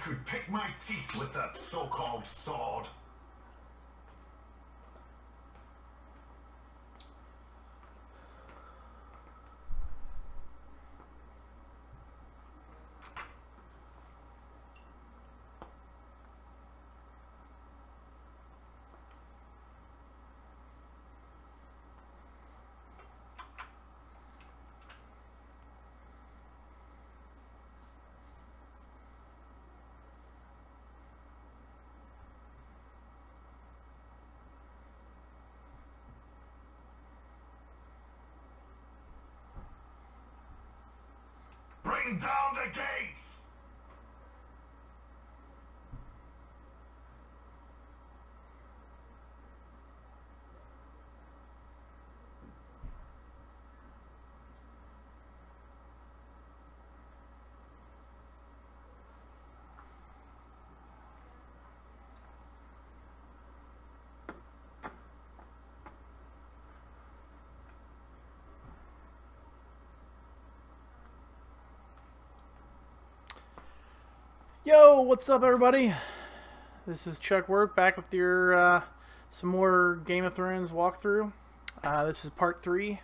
could pick my teeth with that so-called sword. Bring down the gates! Yo, what's up everybody? This is Chuck Wirt back with your some more Game of Thrones walkthrough. This is part 3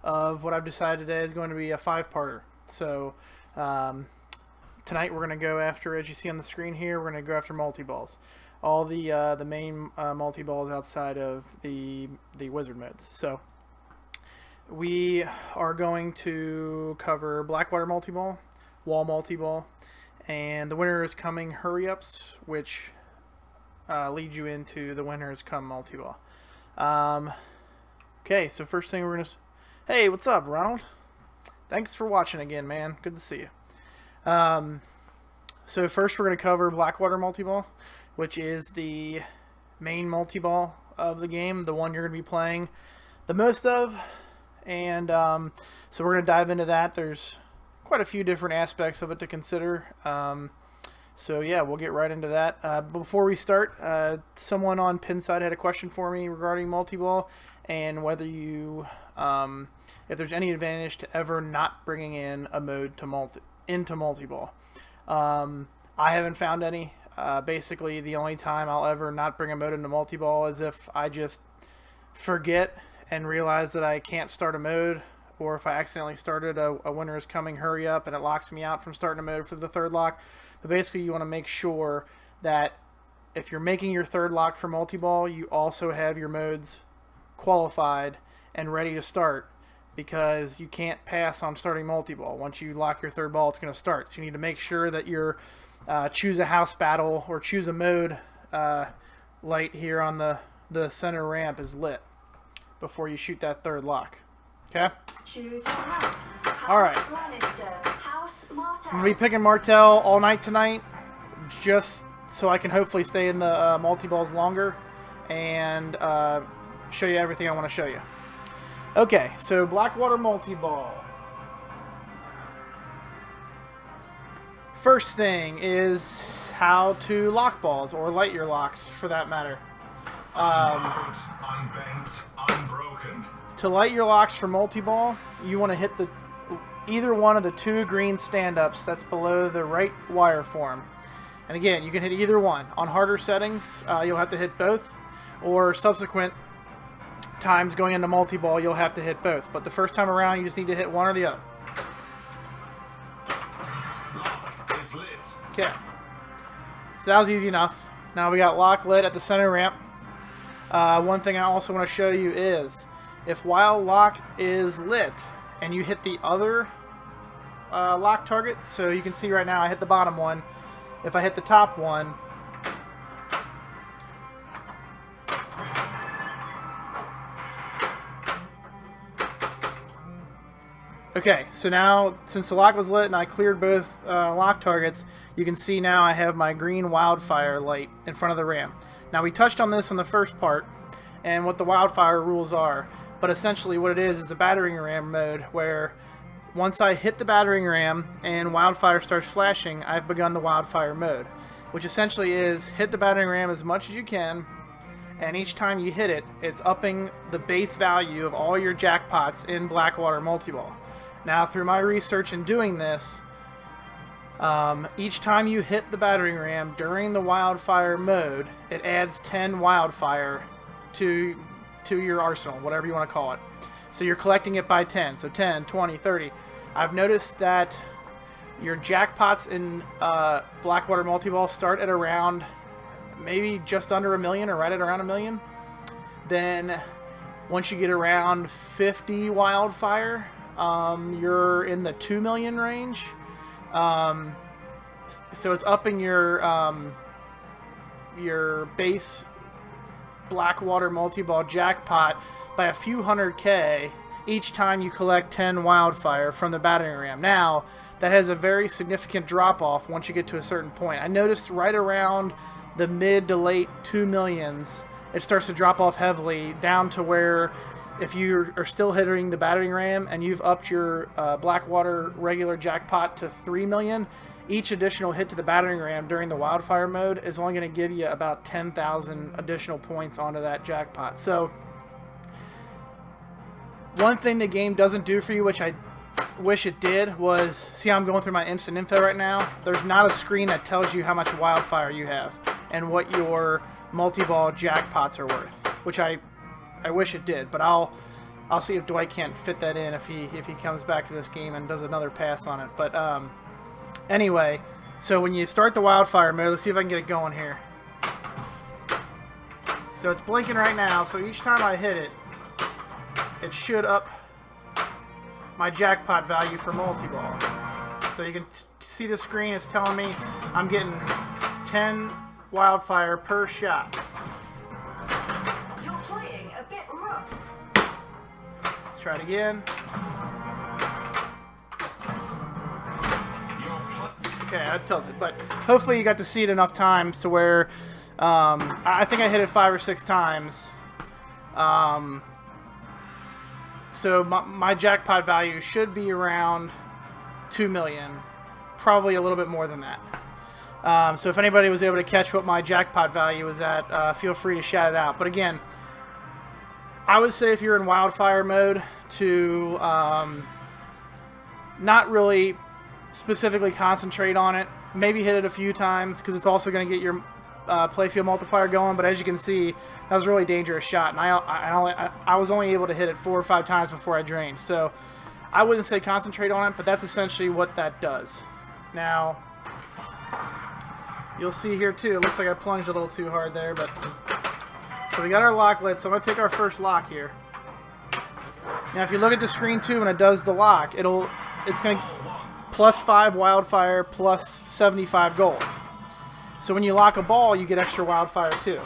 of what I've decided today is going to be a 5-parter. So tonight we're going to go after, as you see on the screen here, we're going to go after multi-balls. All the main multi-balls outside of the wizard modes. So we are going to cover Blackwater multi-ball, wall multi-ball, and the winter is coming hurry-ups, which lead you into the winter is come multi-ball. Okay, so first thing we're going to... Hey, what's up, Ronald? Thanks for watching again, man. Good to see you. So first we're going to cover Blackwater multi-ball, which is the main multi-ball of the game, the one you're going to be playing the most of. And so we're going to dive into that. There's quite a few different aspects of it to consider. So yeah, we'll get right into that. Before we start, someone on Pinside had a question for me regarding multi-ball and whether you, if there's any advantage to ever not bringing in a mode to into multi-ball. I haven't found any. Basically, the only time I'll ever not bring a mode into multi-ball is if I just forget and realize that I can't start a mode, or if I accidentally started a winter is coming hurry up and it locks me out from starting a mode for the third lock. But basically you want to make sure that if you're making your third lock for multi-ball, you also have your modes qualified and ready to start, because you can't pass on starting multi-ball. Once you lock your third ball, it's going to start. So you need to make sure that your choose a house battle or choose a mode light here on the center ramp is lit before you shoot that third lock. Okay? Choose your house. Alright. I'm going to be picking Martell all night tonight, just so I can hopefully stay in the multi-balls longer and show you everything I want to show you. Okay, so Blackwater multi-ball. First thing is how to lock balls, or light your locks for that matter. Unbent, unbroken. To light your locks for multi-ball, you want to hit either one of the 2 green stand-ups that's below the right wire form. And again, you can hit either one. On harder settings, you'll have to hit both, or subsequent times going into multi-ball, you'll have to hit both. But the first time around, you just need to hit one or the other. Okay. So that was easy enough. Now we got lock lit at the center ramp. One thing I also want to show you is, if while lock is lit and you hit the other lock target, so you can see right now I hit the bottom one. If I hit the top one, okay, so now since the lock was lit and I cleared both lock targets, you can see now I have my green wildfire light in front of the ramp. Now we touched on this in the first part and what the wildfire rules are. But essentially what it is a battering ram mode, where once I hit the battering ram and wildfire starts flashing, I've begun the wildfire mode, which essentially is hit the battering ram as much as you can, and each time you hit it, it's upping the base value of all your jackpots in Blackwater multi-ball. Now, through my research in doing this, Each time you hit the battering ram during the wildfire mode, it adds 10 wildfire to your arsenal, whatever you want to call it. So you're collecting it by 10, so 10, 20, 30. I've noticed that your jackpots in Blackwater Multi-Ball start at around maybe just under $1 million or right at around $1 million. Then once you get around 50 wildfire, you're in the 2 million range. So it's upping your base Blackwater Multi-Ball jackpot by a few hundred K each time you collect 10 wildfire from the battering ram. Now, that has a very significant drop-off once you get to a certain point. I noticed right around the mid to late 2 millions, it starts to drop off heavily down to where if you are still hitting the battering ram and you've upped your Blackwater regular jackpot to 3 million, each additional hit to the battering ram during the wildfire mode is only going to give you about 10,000 additional points onto that jackpot. So one thing the game doesn't do for you, which I wish it did, was, see how I'm going through my instant info right now? There's not a screen that tells you how much wildfire you have and what your multi-ball jackpots are worth, which I wish it did, but I'll see if Dwight can't fit that in if he comes back to this game and does another pass on it. But anyway, so when you start the wildfire mode, let's see if I can get it going here. So it's blinking right now, so each time I hit it, it should up my jackpot value for multi-ball. So you can see the screen is telling me I'm getting 10 wildfire per shot. You're playing a bit rough. Let's try it again. Okay, I tilted, but hopefully you got to see it enough times to where I think I hit it 5 or 6 times. So my jackpot value should be around 2 million, probably a little bit more than that. So if anybody was able to catch what my jackpot value was at, feel free to shout it out. But again, I would say if you're in wildfire mode to not really specifically concentrate on it, maybe hit it a few times because it's also going to get your playfield multiplier going. But as you can see, that was a really dangerous shot, and I was only able to hit it 4 or 5 times before I drained. So I wouldn't say concentrate on it, but that's essentially what that does. Now you'll see here too, it looks like I plunged a little too hard there, but so we got our lock lit, so I'm going to take our first lock here. Now if you look at the screen too, when it does the lock, it's going to plus 5 wildfire, plus 75 gold. So when you lock a ball, you get extra wildfire too.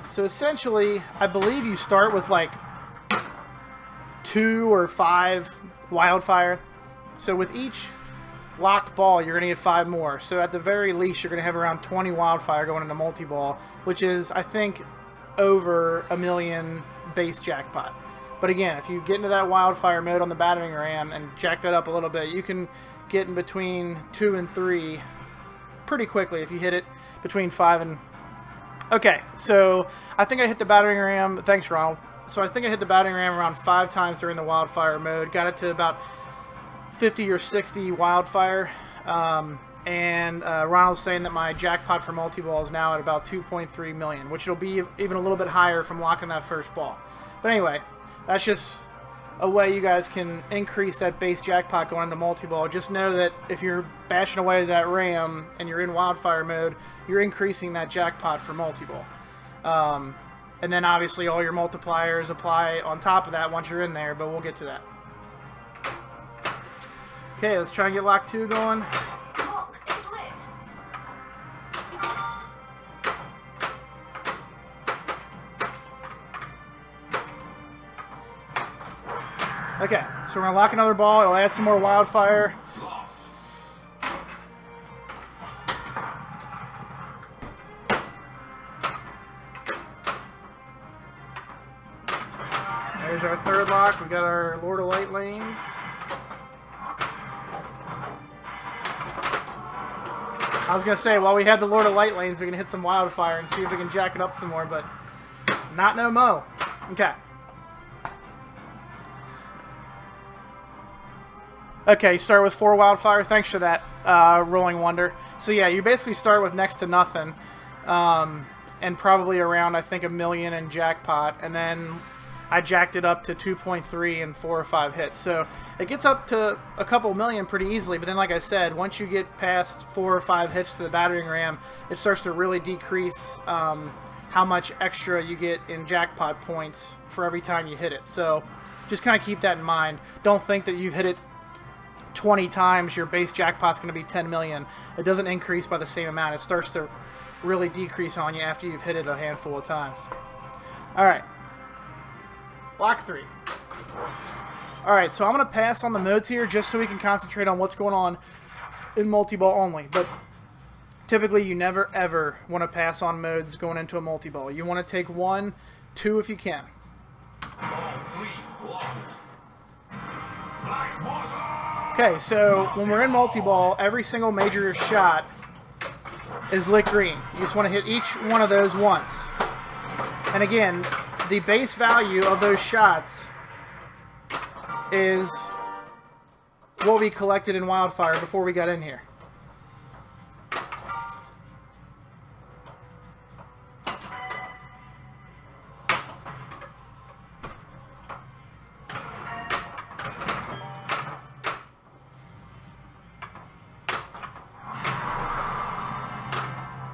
So essentially, I believe you start with like 2 or 5 wildfire. So with each locked ball, you're going to get 5 more. So at the very least, you're going to have around 20 wildfire going into multi-ball, which is, I think, over $1 million base jackpot. But again, if you get into that wildfire mode on the battering ram and jack that up a little bit, you can get in between 2 and 3 pretty quickly if you hit it between 5 and... Okay, so I think I hit the battering ram... Thanks, Ronald. So I think I hit the battering ram around 5 times during the wildfire mode. Got it to about 50 or 60 wildfire. And Ronald's saying that my jackpot for multi-ball is now at about 2.3 million, which will be even a little bit higher from locking that first ball. But anyway, that's just a way you guys can increase that base jackpot going into multi-ball. Just know that if you're bashing away that ram and you're in wildfire mode, you're increasing that jackpot for multi-ball. And then obviously all your multipliers apply on top of that once you're in there, but we'll get to that. Okay, let's try and get lock 2 going. Lock is lit. Okay, so we're going to lock another ball. It'll add some more wildfire. There's our third lock. We got our Lord of Light lanes. I was going to say, while we have the Lord of Light lanes, we're going to hit some wildfire and see if we can jack it up some more, but not no mo. Okay. Okay, you start with 4 Wildfire. Thanks for that, Rolling Wonder. So yeah, you basically start with next to nothing, and probably around, I think, $1 million in jackpot, and then I jacked it up to 2.3 and 4 or 5 hits. So it gets up to a couple million pretty easily, but then like I said, once you get past 4 or 5 hits to the battering ram, it starts to really decrease how much extra you get in jackpot points for every time you hit it. So just kind of keep that in mind. Don't think that you've hit it 20 times, your base jackpot's going to be 10 million. It doesn't increase by the same amount. It starts to really decrease on you after you've hit it a handful of times. Alright. Block 3. Alright, so I'm going to pass on the modes here just so we can concentrate on what's going on in multi-ball only. But typically you never ever want to pass on modes going into a multi-ball. You want to take 1, 2 if you can. All 3 locked. Blackwater! Okay, so when we're in multi-ball, every single major shot is lit green. You just want to hit each one of those once. And again, the base value of those shots is what we collected in Wildfire before we got in here.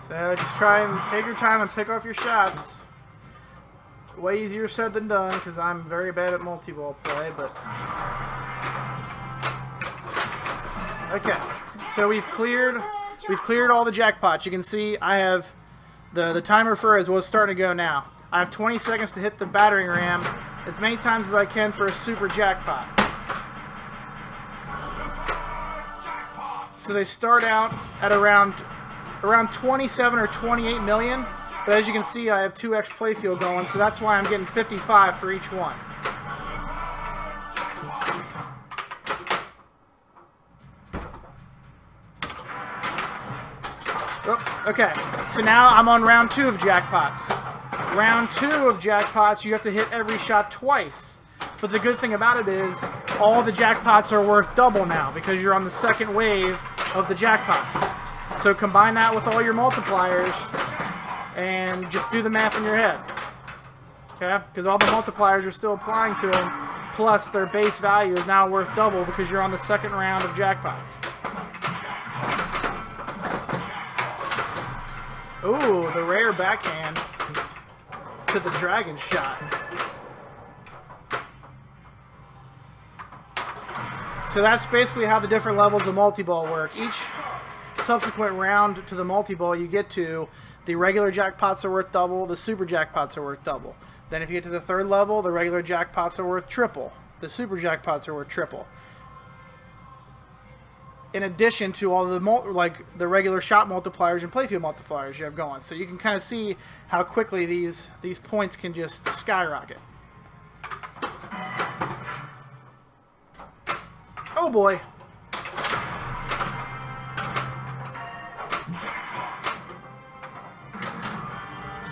So just try and take your time and pick off your shots. Way easier said than done because I'm very bad at multi-ball play, but okay. So we've cleared all the jackpots. You can see I have the timer for as was starting to go now. I have 20 seconds to hit the battering ram as many times as I can for a super jackpot. So they start out at around 27 or 28 million. But as you can see, I have 2x playfield going, so that's why I'm getting 55 for each one. Oops, okay, so now I'm on round 2 of jackpots. Round 2 of jackpots, you have to hit every shot twice. But the good thing about it is, all the jackpots are worth double now, because you're on the second wave of the jackpots. So combine that with all your multipliers, and just do the math in your head. Okay? Because all the multipliers are still applying to them, plus their base value is now worth double because you're on the second round of jackpots. Ooh, the rare backhand to the dragon shot. So that's basically how the different levels of multi-ball work. Each subsequent round to the multi-ball you get to, the regular jackpots are worth double, the super jackpots are worth double. Then if you get to the 3rd level, the regular jackpots are worth triple. The super jackpots are worth triple. In addition to all the the regular shot multipliers and playfield multipliers you have going. So you can kind of see how quickly these points can just skyrocket. Oh boy.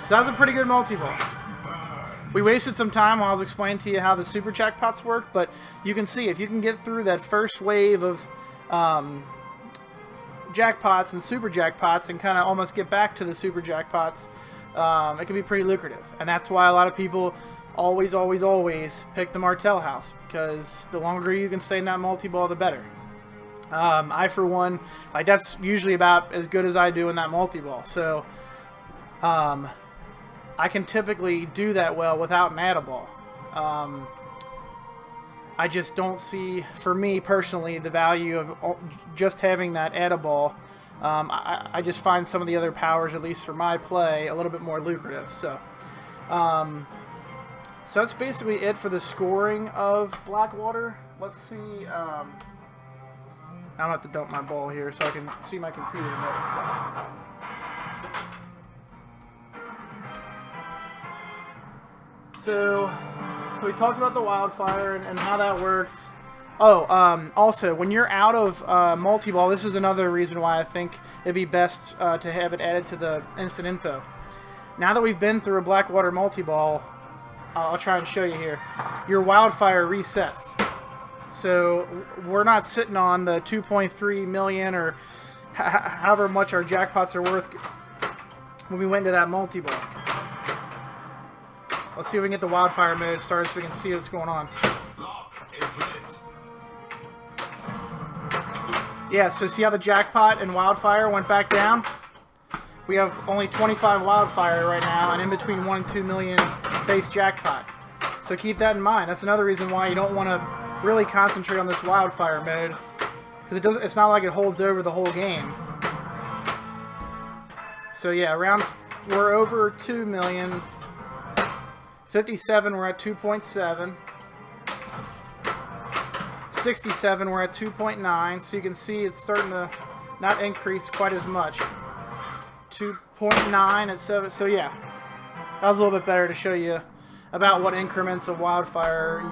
So that's a pretty good multi-ball. We wasted some time while I was explaining to you how the super jackpots work, but you can see if you can get through that first wave of jackpots and super jackpots and kind of almost get back to the super jackpots, it can be pretty lucrative. And that's why a lot of people always pick the Martell house, because the longer you can stay in that multi-ball, the better. I, for one, that's usually about as good as I do in that multi-ball. So I can typically do that well without an add-a-ball. I just don't see, for me personally, the value of just having that add-a-ball. I just find some of the other powers, at least for my play, a little bit more lucrative. So that's basically it for the scoring of Blackwater. Let's see. I'm going to have to dump my ball here so I can see my computer. So we talked about the Wildfire and how that works. Oh, also, when you're out of multi-ball, this is another reason why I think it'd be best to have it added to the instant info. Now that we've been through a Blackwater multi-ball, I'll try and show you here. Your Wildfire resets. So we're not sitting on the 2.3 million or however much our jackpots are worth when we went into that multi-ball. Let's see if we can get the Wildfire Mode started so we can see what's going on. Lock is lit. Yeah, so see how the jackpot and Wildfire went back down? We have only 25 Wildfire right now, and in between 1 and 2 million base jackpot. So keep that in mind. That's another reason why you don't want to really concentrate on this Wildfire Mode, because it's not like it holds over the whole game. So yeah, we're over 2 million. 57, we're at 2.7. 67, we're at 2.9. So you can see it's starting to not increase quite as much. 2.9 at 7. So yeah, that was a little bit better to show you about what increments of Wildfire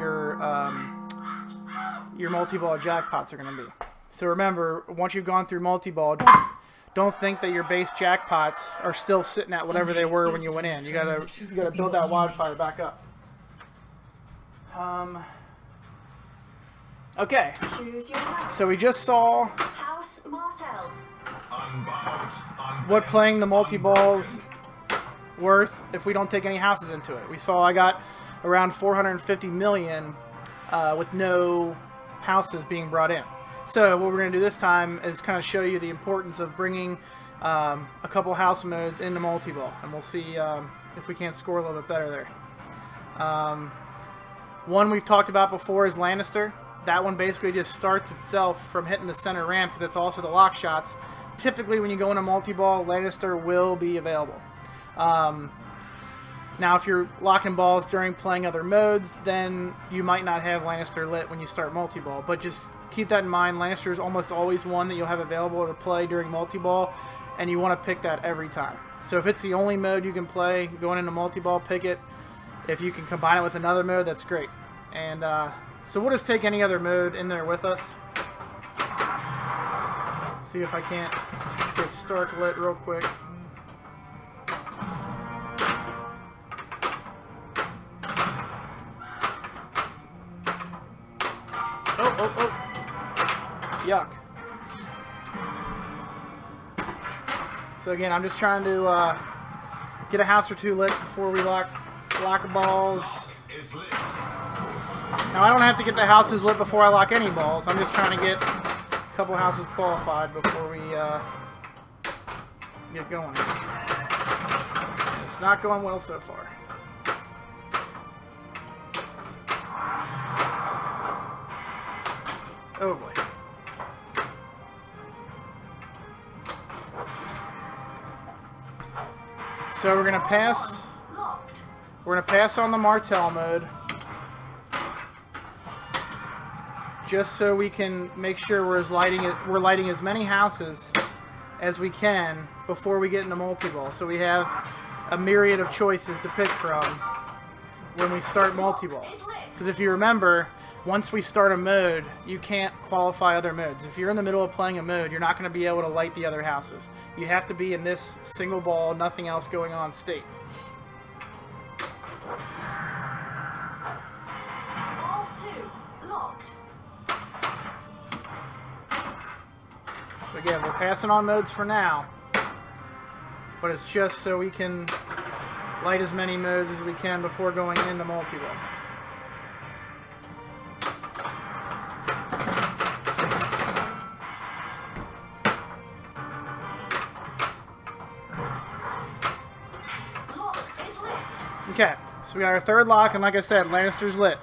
your multi-ball jackpots are going to be. So remember, once you've gone through multi-ball, don't think that your base jackpots are still sitting at whatever they were when you went in. You gotta build that Wildfire back up. Okay. Choose your house. So we just saw House Martel. Unbound. what playing the multi-balls worth if we don't take any houses into it. We saw I got around 450 million with no houses being brought in. So what we're going to do this time is kind of show you the importance of bringing a couple house modes into multi-ball, and we'll see if we can't score a little bit better there. One we've talked about before is Lannister. That one basically just starts itself from hitting the center ramp because it's also the lock shots. Typically when you go into multi-ball, Lannister will be available. Now if you're locking balls during playing other modes, then you might not have Lannister lit when you start multi-ball, but just keep that in mind. Lannister is almost always one that you'll have available to play during multi-ball, and you want to pick that every time. So if it's the only mode you can play going into multi-ball, pick it. If you can combine it with another mode, that's great. And so we'll just take any other mode in there with us. See if I can't get Stark lit real quick. Oh. Yuck. So again, I'm just trying to get a house or two lit before we lock balls. Is lit. Now I don't have to get the houses lit before I lock any balls. I'm just trying to get a couple houses qualified before we get going. It's not going well so far. Oh boy. So we're gonna pass. Locked. We're gonna pass on the Martel mode, just so we can make sure we're lighting as many houses as we can before we get into multi-ball. So we have a myriad of choices to pick from when we start multi-ball. Because if you remember, once we start a mode, you can't qualify other modes. If you're in the middle of playing a mode, you're not going to be able to light the other houses. You have to be in this single ball, nothing else going on state. Ball 2. Locked. So again, we're passing on modes for now, but it's just so we can light as many modes as we can before going into multi-ball. Okay, so we got our third lock, and like I said, Lannister's lit.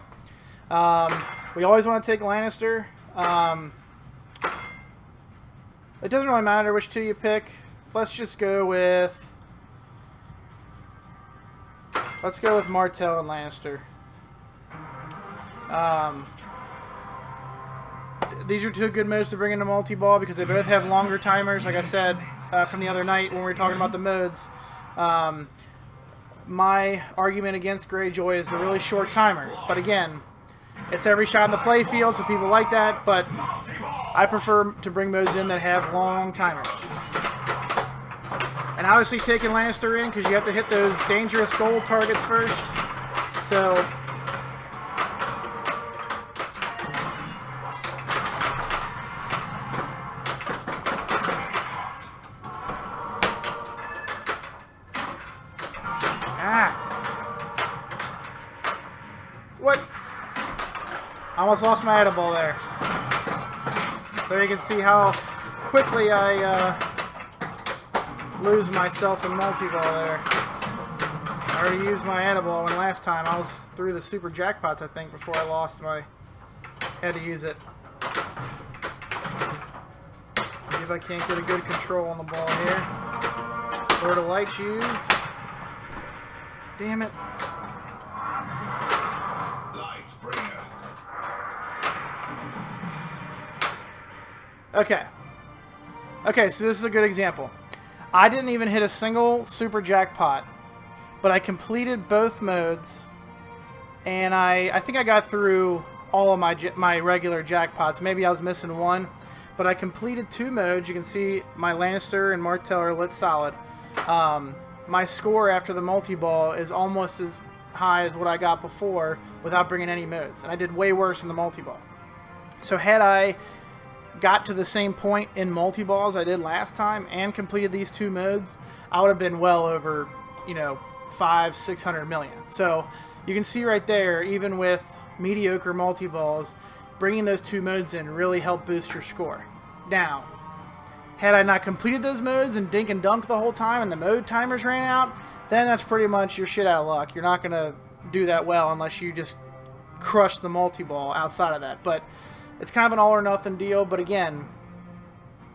We always want to take Lannister. It doesn't really matter which two you pick. Let's just go with... Let's go with Martel and Lannister. These are two good modes to bring into multi-ball because they both have longer timers, like I said from the other night when we were talking about the modes. My argument against Greyjoy is the really short timer. But again, it's every shot in the play field, so people like that. But I prefer to bring modes in that have long timers. And obviously taking Lannister in because you have to hit those dangerous gold targets first. So I almost lost my edible there. There you can see how quickly I lose myself in multi-ball there. I already used my edible, and last time I was through the super jackpots, I think, before I lost my... had to use it. See if I can't get a good control on the ball here. Where the light's used. Damn it. Light bringer. Okay. Okay, so this is a good example. I didn't even hit a single super jackpot, but I completed both modes, and I think I got through all of my regular jackpots. Maybe I was missing one, but I completed 2 modes. You can see my Lannister and Martell are lit solid. My score after the multi-ball is almost as high as what I got before without bringing any modes, and I did way worse in the multi-ball. So had I got to the same point in multi-ball as I did last time and completed these 2 modes, I would have been well over, you know, 500-600 million. So you can see right there, even with mediocre multi-balls, bringing those 2 modes in really helped boost your score. Now, had I not completed those modes and dink and dunked the whole time and the mode timers ran out, then that's pretty much your shit out of luck. You're not going to do that well unless you just crush the multi-ball outside of that. But it's kind of an all or nothing deal. But again,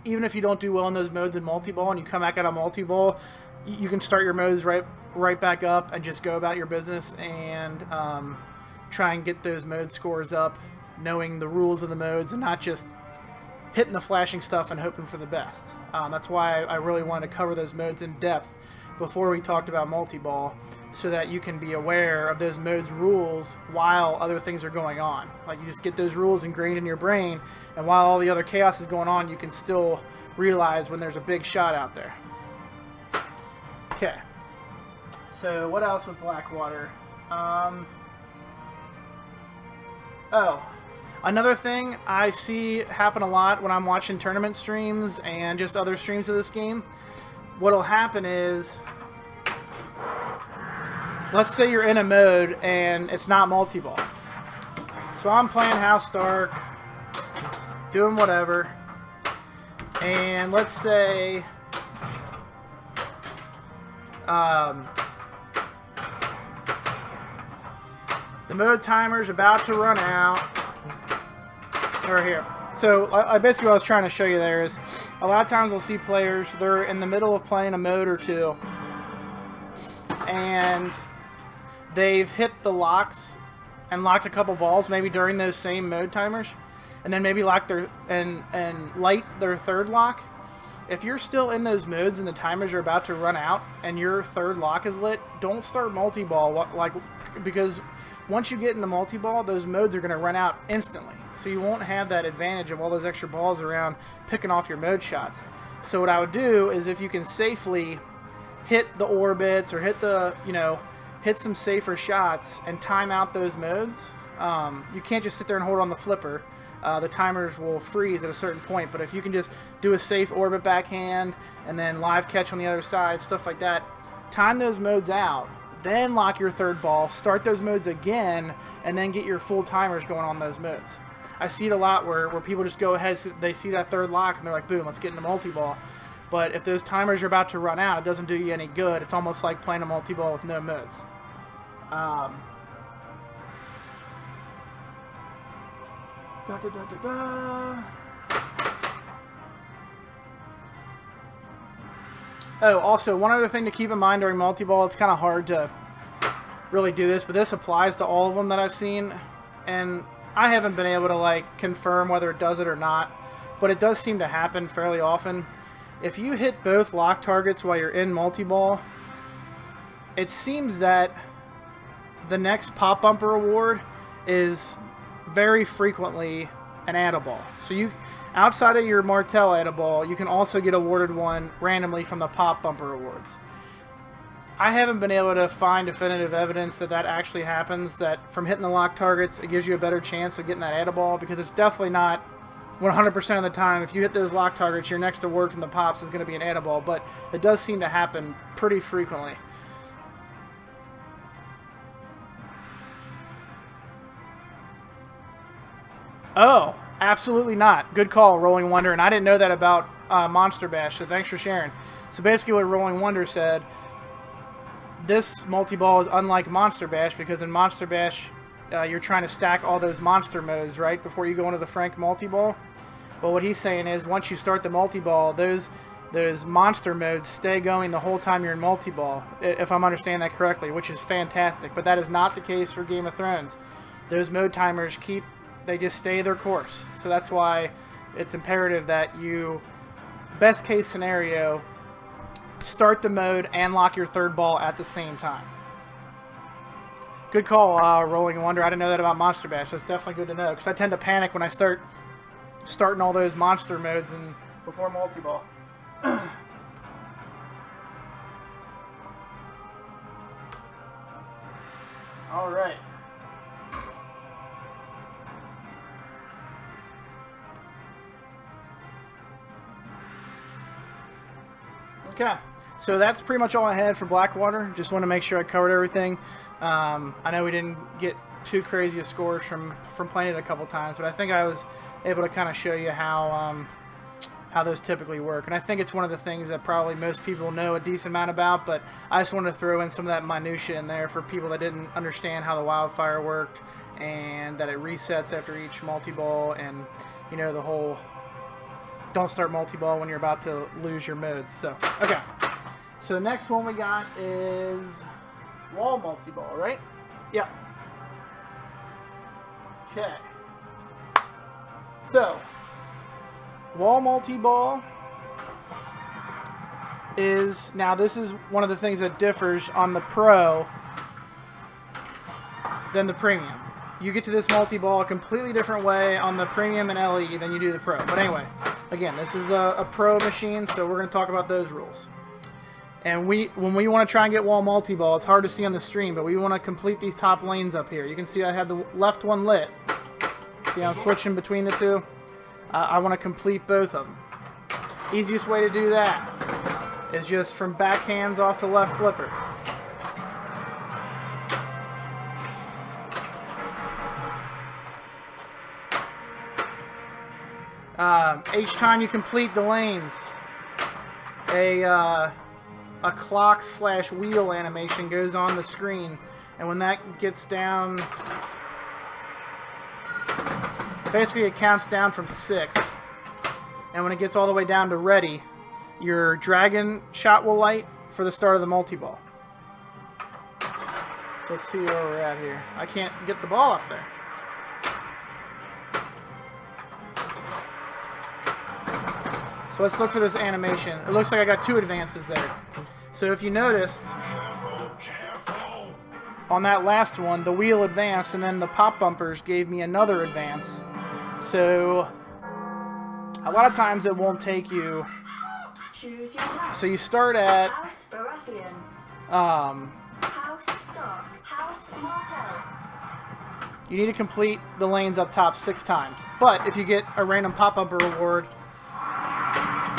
even if you don't do well in those modes in multi-ball and you come back out of multi-ball, you can start your modes right back up and just go about your business and try and get those mode scores up, knowing the rules of the modes and not just hitting the flashing stuff and hoping for the best. That's why I really wanted to cover those modes in depth before we talked about multi-ball, so that you can be aware of those modes rules while other things are going on. Like, you just get those rules ingrained in your brain, and while all the other chaos is going on, you can still realize when there's a big shot out there. Okay. So what else with Blackwater? Oh, another thing I see happen a lot when I'm watching tournament streams and just other streams of this game. What'll happen is, let's say you're in a mode and it's not multi-ball. So I'm playing House Stark, doing whatever, and let's say the mode timer's about to run out. Right here. So basically what I was trying to show you there is, a lot of times we'll see players, they're in the middle of playing a mode or two, and they've hit the locks and locked a couple balls maybe during those same mode timers, and then maybe lock their and light their third lock. If you're still in those modes and the timers are about to run out and your third lock is lit, don't start multi-ball, because once you get into multi-ball, those modes are going to run out instantly. So you won't have that advantage of all those extra balls around picking off your mode shots. So what I would do is, if you can safely hit the orbits or hit the, hit some safer shots and time out those modes, you can't just sit there and hold on the flipper. The timers will freeze at a certain point. But if you can just do a safe orbit backhand and then live catch on the other side, stuff like that, time those modes out, then lock your third ball, start those modes again, and then get your full timers going on those modes. I see it a lot where people just go ahead, they see that third lock, and they're like, boom, let's get into multi-ball. But if those timers are about to run out, it doesn't do you any good. It's almost like playing a multi-ball with no modes. Oh, also, one other thing to keep in mind during multi-ball, it's kind of hard to really do this, but this applies to all of them that I've seen, and I haven't been able to confirm whether it does it or not, but it does seem to happen fairly often. If you hit both lock targets while you're in multi-ball, it seems that the next pop bumper award is very frequently an add-a-ball. So you, outside of your Martell add-a-ball, you can also get awarded one randomly from the pop bumper awards. I haven't been able to find definitive evidence that that actually happens, that from hitting the lock targets, it gives you a better chance of getting that add-a-ball, because it's definitely not 100% of the time. If you hit those lock targets, your next award from the pops is going to be an add-a-ball, but it does seem to happen pretty frequently. Oh, absolutely not. Good call, Rolling Wonder. And I didn't know that about Monster Bash, so thanks for sharing. So basically what Rolling Wonder said, this multi-ball is unlike Monster Bash because in Monster Bash, you're trying to stack all those monster modes, right, before you go into the Frank multi-ball. Well, what he's saying is once you start the multi-ball, those monster modes stay going the whole time you're in multi-ball, if I'm understanding that correctly, which is fantastic. But that is not the case for Game of Thrones. Those mode timers they just stay their course. So that's why it's imperative that you, best case scenario, start the mode and lock your third ball at the same time. Good call, Rolling Wonder. I didn't know that about Monster Bash. That's definitely good to know, because I tend to panic when I starting all those monster modes and before multi-ball. All right. Okay, so that's pretty much all I had for Blackwater. Just want to make sure I covered everything. I know we didn't get too crazy of scores from playing it a couple times, but I think I was able to kind of show you how those typically work. And I think it's one of the things that probably most people know a decent amount about, but I just wanted to throw in some of that minutia in there for people that didn't understand how the Wildfire worked and that it resets after each multi-ball, and you know, the whole don't start multi-ball when you're about to lose your modes. So, okay. So the next one we got is wall multi-ball, right? Yep. Okay. So, wall multi-ball is, now this is one of the things that differs on the Pro than the Premium. You get to this multi-ball a completely different way on the Premium and LE than you do the Pro. But anyway, again, this is a Pro machine, so we're going to talk about those rules. And when we want to try and get wall multi-ball, it's hard to see on the stream, but we want to complete these top lanes up here. You can see I have the left one lit. See, I'm switching between the two. I want to complete both of them. Easiest way to do that is just from backhands off the left flipper. Each time you complete the lanes, a clock / wheel animation goes on the screen, and when that gets down, basically it counts down from 6, and when it gets all the way down to ready, your dragon shot will light for the start of the multi-ball. So let's see where we're at here. I can't get the ball up there. So let's look for this animation. It looks like I got 2 advances there. So if you noticed, Careful. on that last one, the wheel advanced, and then the pop bumpers gave me another advance. So a lot of times it won't take you. Choose your house. So you start at House Baratheon. House Stark. House Martell. you need to complete the lanes up top 6 times. But if you get a random pop bumper reward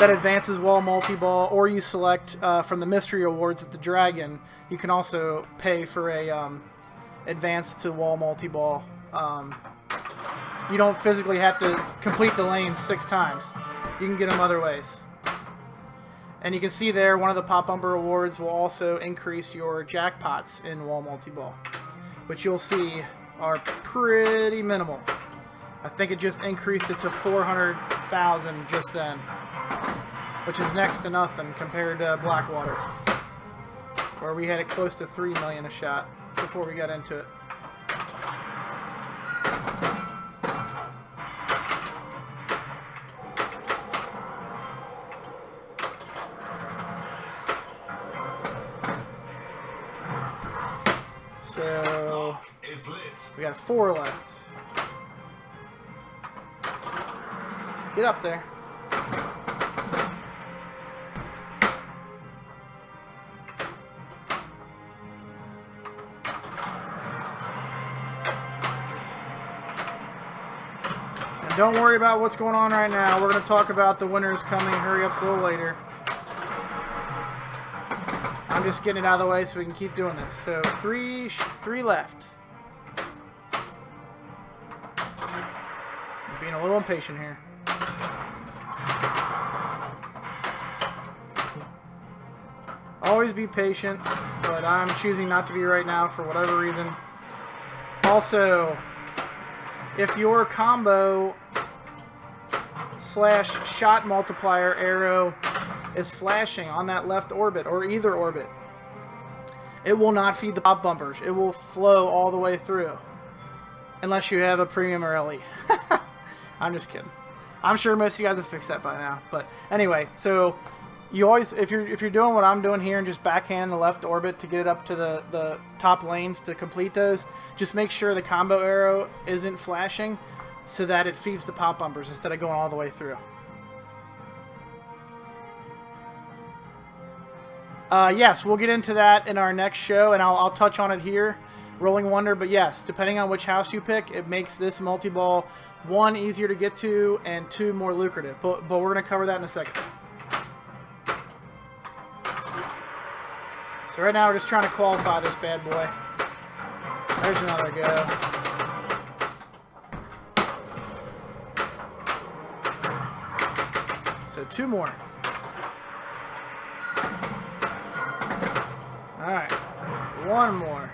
that advances wall multi-ball, or you select from the mystery awards at the dragon, you can also pay for a advance to wall multi-ball. You don't physically have to complete the lanes 6 times. You can get them other ways. And you can see there, one of the pop bumper awards will also increase your jackpots in wall multi-ball, which you'll see are pretty minimal. I think it just increased it to 400,000 just then, which is next to nothing compared to Blackwater, where we had it close to 3 million a shot before we got into it. So Is lit. we got 4 left. Get up there. And don't worry about what's going on right now. We're going to talk about the winners coming. Hurry ups a little later. I'm just getting it out of the way so we can keep doing this. So 3 left. Getting a little impatient here. Always be patient, but I'm choosing not to be right now for whatever reason. Also, if your combo / shot multiplier arrow is flashing on that left orbit or either orbit, it will not feed the pop bumpers. It will flow all the way through. Unless you have a premium or LE. I'm just kidding. I'm sure most of you guys have fixed that by now. But anyway, so you always, if you're doing what I'm doing here and just backhand the left orbit to get it up to the top lanes to complete those, just make sure the combo arrow isn't flashing so that it feeds the pop bumpers instead of going all the way through. Yes, we'll get into that in our next show, and I'll touch on it here. Rolling Wonder, but yes, depending on which house you pick, it makes this multi-ball 1, easier to get to, and 2, more lucrative. But we're going to cover that in a second. So right now we're just trying to qualify this bad boy. There's another go. So 2 more. Alright, 1 more.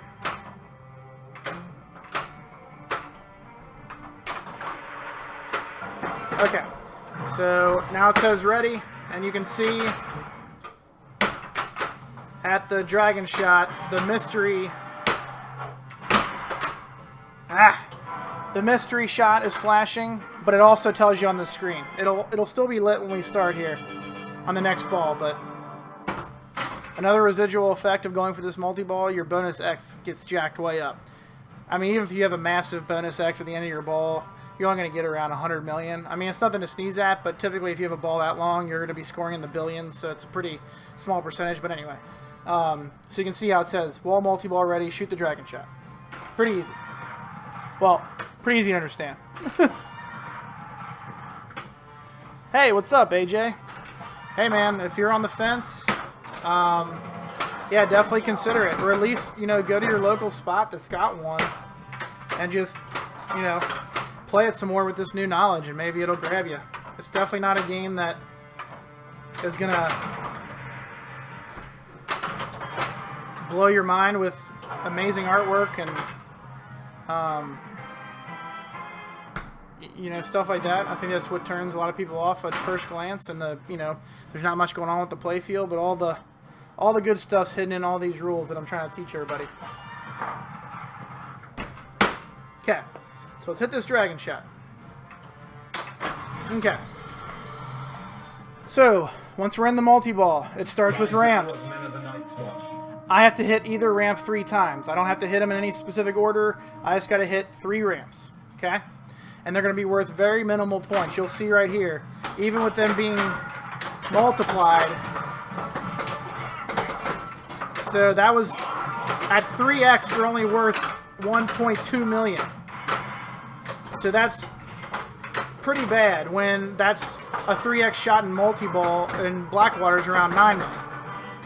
Okay, so now it says ready, and you can see at the dragon shot, the mystery shot is flashing, but it also tells you on the screen. It'll still be lit when we start here on the next ball, but another residual effect of going for this multi-ball, your bonus X gets jacked way up. I mean, even if you have a massive bonus X at the end of your ball, you're only going to get around 100 million. I mean, it's nothing to sneeze at, but typically if you have a ball that long, you're going to be scoring in the billions, so it's a pretty small percentage. But anyway, so you can see how it says, wall multi-ball ready, shoot the dragon shot. Pretty easy. Well, pretty easy to understand. Hey, what's up, AJ? Hey, man, if you're on the fence, yeah, definitely consider it. Or at least, you know, go to your local spot that's got one and just, you know, play it some more with this new knowledge, and maybe it'll grab you. It's definitely not a game that is going to blow your mind with amazing artwork and, you know, stuff like that. I think that's what turns a lot of people off at first glance, and you know, there's not much going on with the play field, but all the good stuff's hidden in all these rules that I'm trying to teach everybody. Okay. So let's hit this dragon shot. Okay. So, once we're in the multi-ball, it starts with ramps. I have to hit either ramp 3 times. I don't have to hit them in any specific order. I just got to hit 3 ramps. Okay? And they're going to be worth very minimal points. You'll see right here, even with them being multiplied. So that was, at 3x, they're only worth 1.2 million. So that's pretty bad when that's a 3x shot in multi-ball, and Blackwater's around 9 million.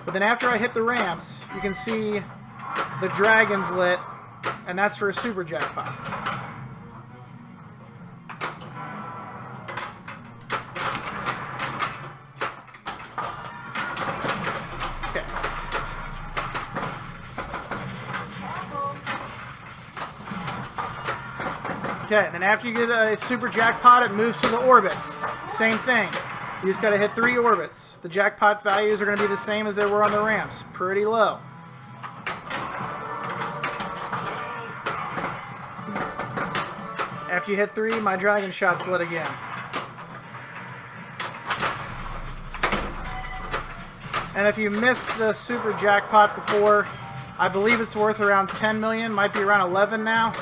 But then after I hit the ramps, you can see the dragon's lit, and that's for a super jackpot. Okay. Okay, then after you get a super jackpot, it moves to the orbits. Same thing. You just got to hit 3 orbits. The jackpot values are going to be the same as they were on the ramps. Pretty low. After you hit 3, my dragon shot's lit again. And if you missed the super jackpot before, I believe it's worth around 10 million. Might be around 11 now.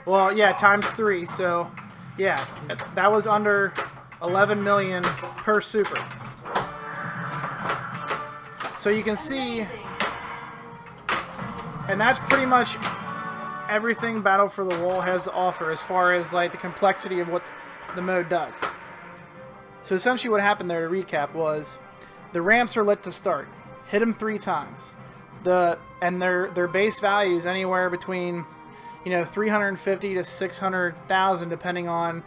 Well, yeah, times 3. So, yeah, that was under 11 million per super. So you can see, and that's pretty much everything Battle for the Wall has to offer as far as like the complexity of what the mode does. So essentially what happened there, to recap, was the ramps are lit to start. Hit them 3 times. And their base value is anywhere between, you know, 350 to 600,000 depending on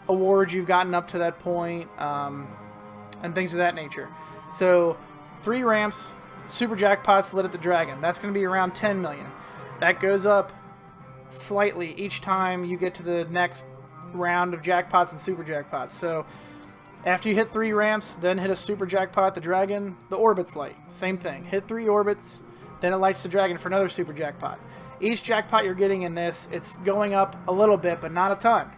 awards you've gotten up to that point, and things of that nature. So 3 ramps, super jackpots lit at the Dragon. That's going to be around 10 million. That goes up slightly each time you get to the next round of jackpots and super jackpots. So after you hit 3 ramps, then hit a super jackpot, the Dragon, the orbits light. Same thing. Hit 3 orbits, then it lights the Dragon for another super jackpot. Each jackpot you're getting in this, it's going up a little bit, but not a ton.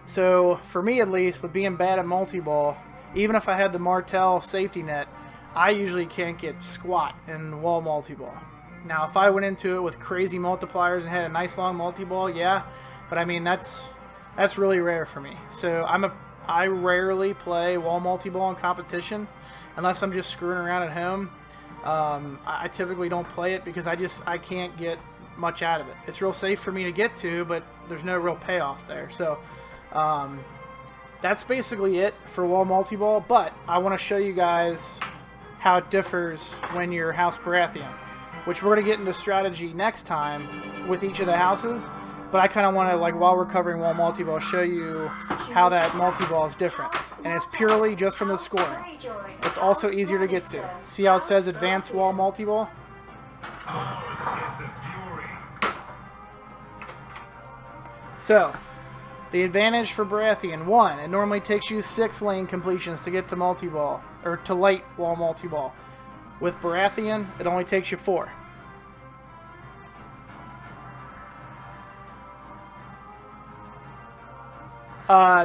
So for me at least, with being bad at multi-ball, even if I had the Martel safety net, I usually can't get squat in wall multi-ball. Now if I went into it with crazy multipliers and had a nice long multi-ball, yeah, but I mean that's really rare for me. So I rarely play wall multi-ball in competition unless I'm just screwing around at home. I typically don't play it because I can't get much out of it. It's real safe for me to get to, but there's no real payoff there. So that's basically it for wall multi-ball, but I want to show you guys how it differs when you're House Baratheon, which we're going to get into strategy next time with each of the houses. But I kind of want to, like, while we're covering wall multi-ball, show you how that multi-ball is different. And it's purely just from the scoring. It's also easier to get to. See how it says advanced wall multi-ball? Ours is the fury. So, the advantage for Baratheon, 1, it normally takes you 6 lane completions to get to multi-ball, or to light wall multi-ball. With Baratheon, it only takes you 4.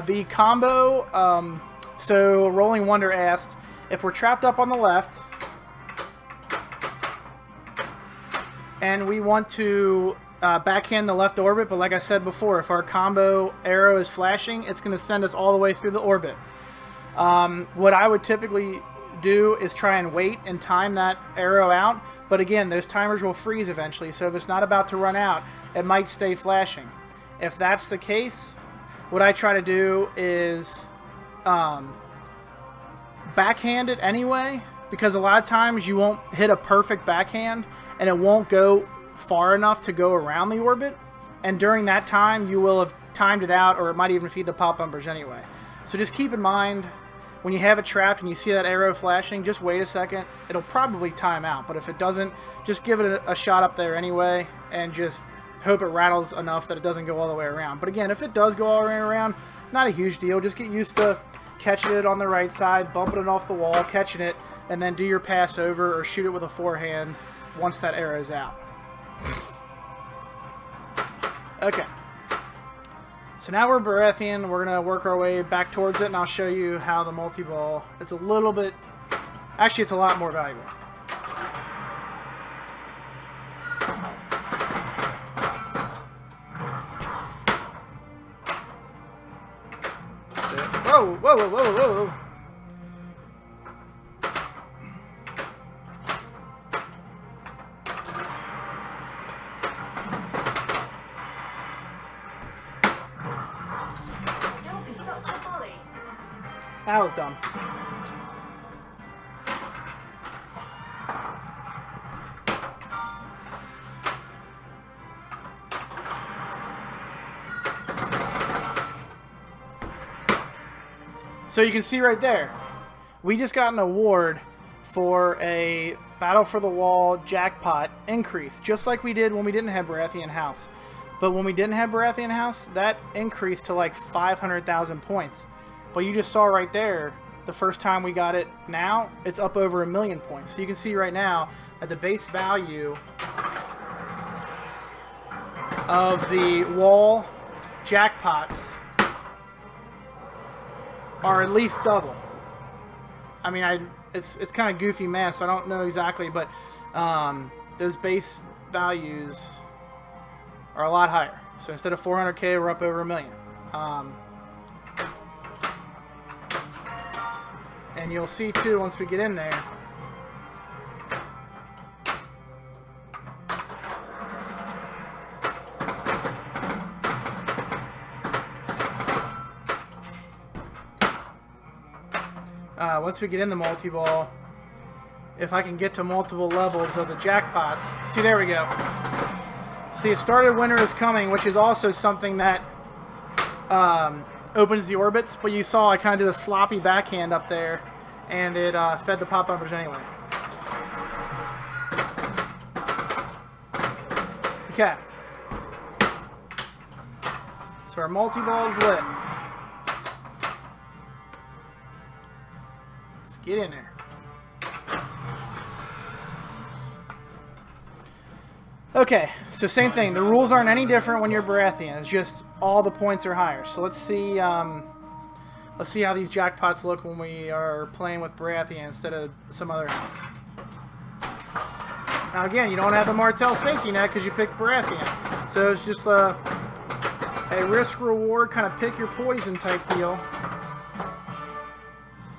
The combo, so Rolling Wonder asked, if we're trapped up on the left, and we want to backhand the left orbit, but like I said before, if our combo arrow is flashing, it's going to send us all the way through the orbit. What I would typically do is try and wait and time that arrow out, but again, those timers will freeze eventually, so if it's not about to run out, it might stay flashing. If that's the case, what I try to do is backhand it anyway, because a lot of times you won't hit a perfect backhand and it won't go far enough to go around the orbit, and during that time you will have timed it out, or it might even feed the pop bumpers anyway. So just keep in mind, when you have it trapped and you see that arrow flashing, just wait a second. It'll probably time out, but if it doesn't, just give it a shot up there anyway and just hope it rattles enough that it doesn't go all the way around. But again, if it does go all the way around, not a huge deal. Just get used to catching it on the right side, bumping it off the wall, catching it, and then do your pass over or shoot it with a forehand once that arrow's out. Okay. So now we're Baratheon. We're going to work our way back towards it, and I'll show you how the multi-ball is a little bit... Actually, it's a lot more valuable. Whoa, whoa, whoa, whoa, whoa. Don't be such a bully. That was dumb. So you can see right there, we just got an award for a Battle for the Wall jackpot increase, just like we did when we didn't have Baratheon House. But when we didn't have Baratheon House, that increased to like 500,000 points. But you just saw right there, the first time we got it, now it's up over 1 million points. So you can see right now that the base value of the wall jackpots are at least double. I mean, it's kind of goofy math, so I don't know exactly, but those base values are a lot higher. So instead of 400K, we're up over 1 million. And you'll see too once we get in there. Once we get in the multi-ball, if I can get to multiple levels of the jackpots, see, there we go. See, it started winter is coming, which is also something that opens the orbits, but you saw I kind of did a sloppy backhand up there, and it fed the pop bumpers anyway. Okay. So our multi-ball is lit. Let's get in there. Okay, so same thing. The rules aren't any different when you're Baratheon. It's just all the points are higher. So let's see how these jackpots look when we are playing with Baratheon instead of some other house. Now again, you don't have the Martell safety net because you picked Baratheon. So it's just a risk-reward, kind of pick your poison type deal.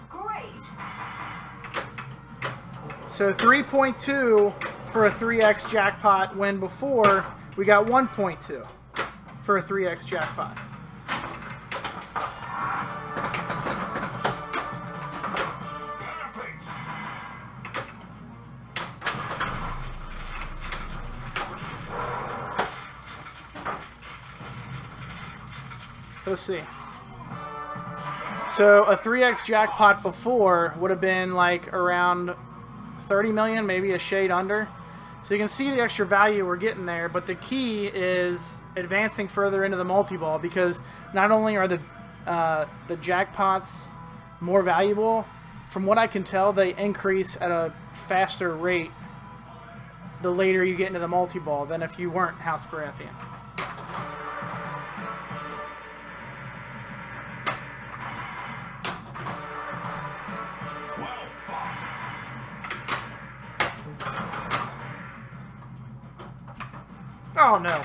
Great. So 3.2 for a 3x jackpot, when before we got 1.2 for a 3x jackpot. Perfect. Let's see. So a 3x jackpot before would have been like around 30 million, maybe a shade under. So you can see the extra value we're getting there, but the key is advancing further into the multi-ball, because not only are the jackpots more valuable, from what I can tell, they increase at a faster rate the later you get into the multi-ball than if you weren't House Baratheon. Well fought. Oh no.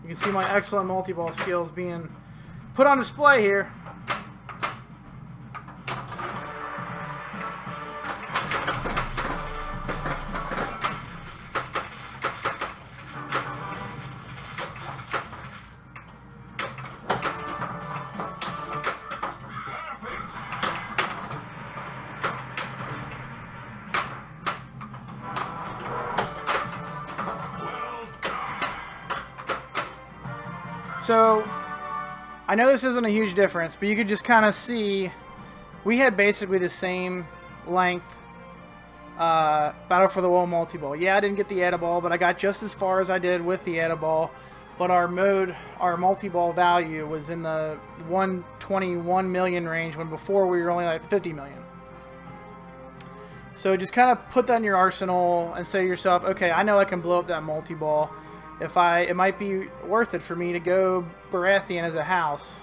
You can see my excellent multi-ball skills being put on display here. Perfect. Well done. So, I know this isn't a huge difference, but you could just kind of see we had basically the same length Battle for the Wall multi-ball. Yeah, I didn't get the Ediball, but I got just as far as I did with the Ediball. But our multi-ball value was in the 121 million range, when before we were only like 50 million. So just kind of put that in your arsenal and say to yourself, okay, I know I can blow up that multi-ball. It might be worth it for me to go Baratheon as a house,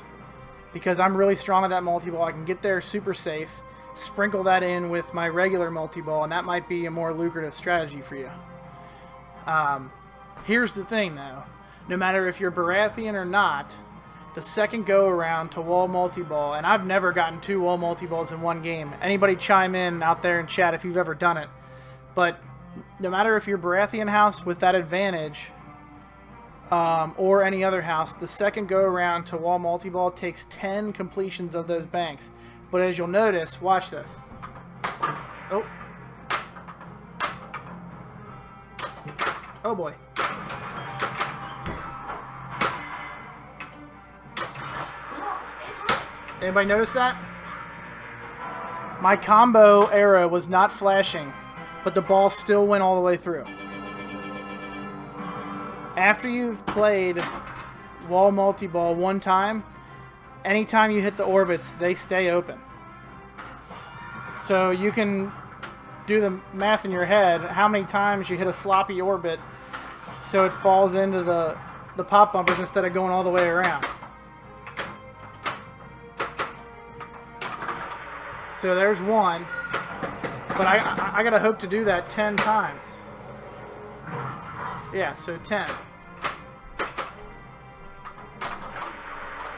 because I'm really strong at that multi-ball. I can get there super safe, sprinkle that in with my regular multi-ball, and that might be a more lucrative strategy for you. Here's the thing, though. No matter if you're Baratheon or not, the second go-around to wall multi-ball, and I've never gotten 2 wall multi-balls in one game. Anybody chime in out there in chat if you've ever done it. But no matter if you're Baratheon house with that advantage, or any other house, the second go-around to wall multi-ball takes 10 completions of those banks. But as you'll notice, watch this. Oh. Oh boy. Anybody notice that? My combo arrow was not flashing, but the ball still went all the way through. After you've played wall multi-ball one time, anytime you hit the orbits, they stay open. So you can do the math in your head, how many times you hit a sloppy orbit so it falls into the pop bumpers instead of going all the way around. So there's one, but I gotta hope to do that 10 times. Yeah, so 10.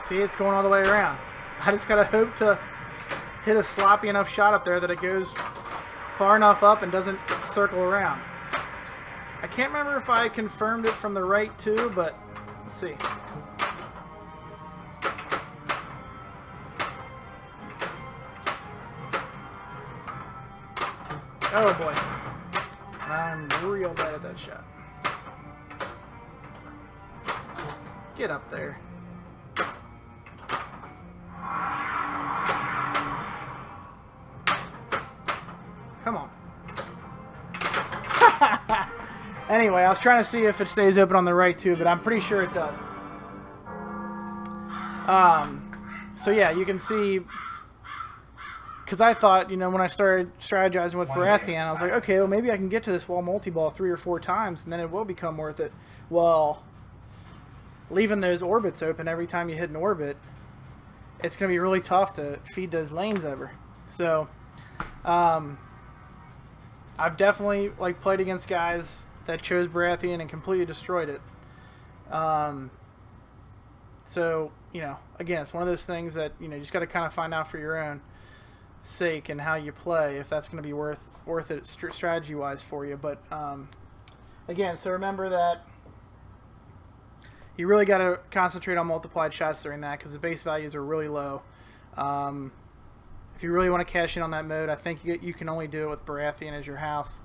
See, it's going all the way around. I just gotta hope to hit a sloppy enough shot up there that it goes far enough up and doesn't circle around. I can't remember if I confirmed it from the right too, but let's see. Oh boy. I'm real bad at that shot. Get up there. Come on. Anyway, I was trying to see if it stays open on the right too, but I'm pretty sure it does. So yeah, you can see, because I thought, you know, when I started strategizing with Baratheon, I was like, okay, well maybe I can get to this wall multi-ball 3 or 4 times, and then it will become worth it. Well, leaving those orbits open every time you hit an orbit, it's going to be really tough to feed those lanes over. So, I've definitely like played against guys that chose Baratheon and completely destroyed it. So, you know, again, it's one of those things that, you know, you just got to kind of find out for your own sake and how you play, if that's going to be worth it strategy-wise for you. But, again, so remember that you really got to concentrate on multiplied shots during that, because the base values are really low. If you really want to cash in on that mode, I think you can only do it with Baratheon as your house.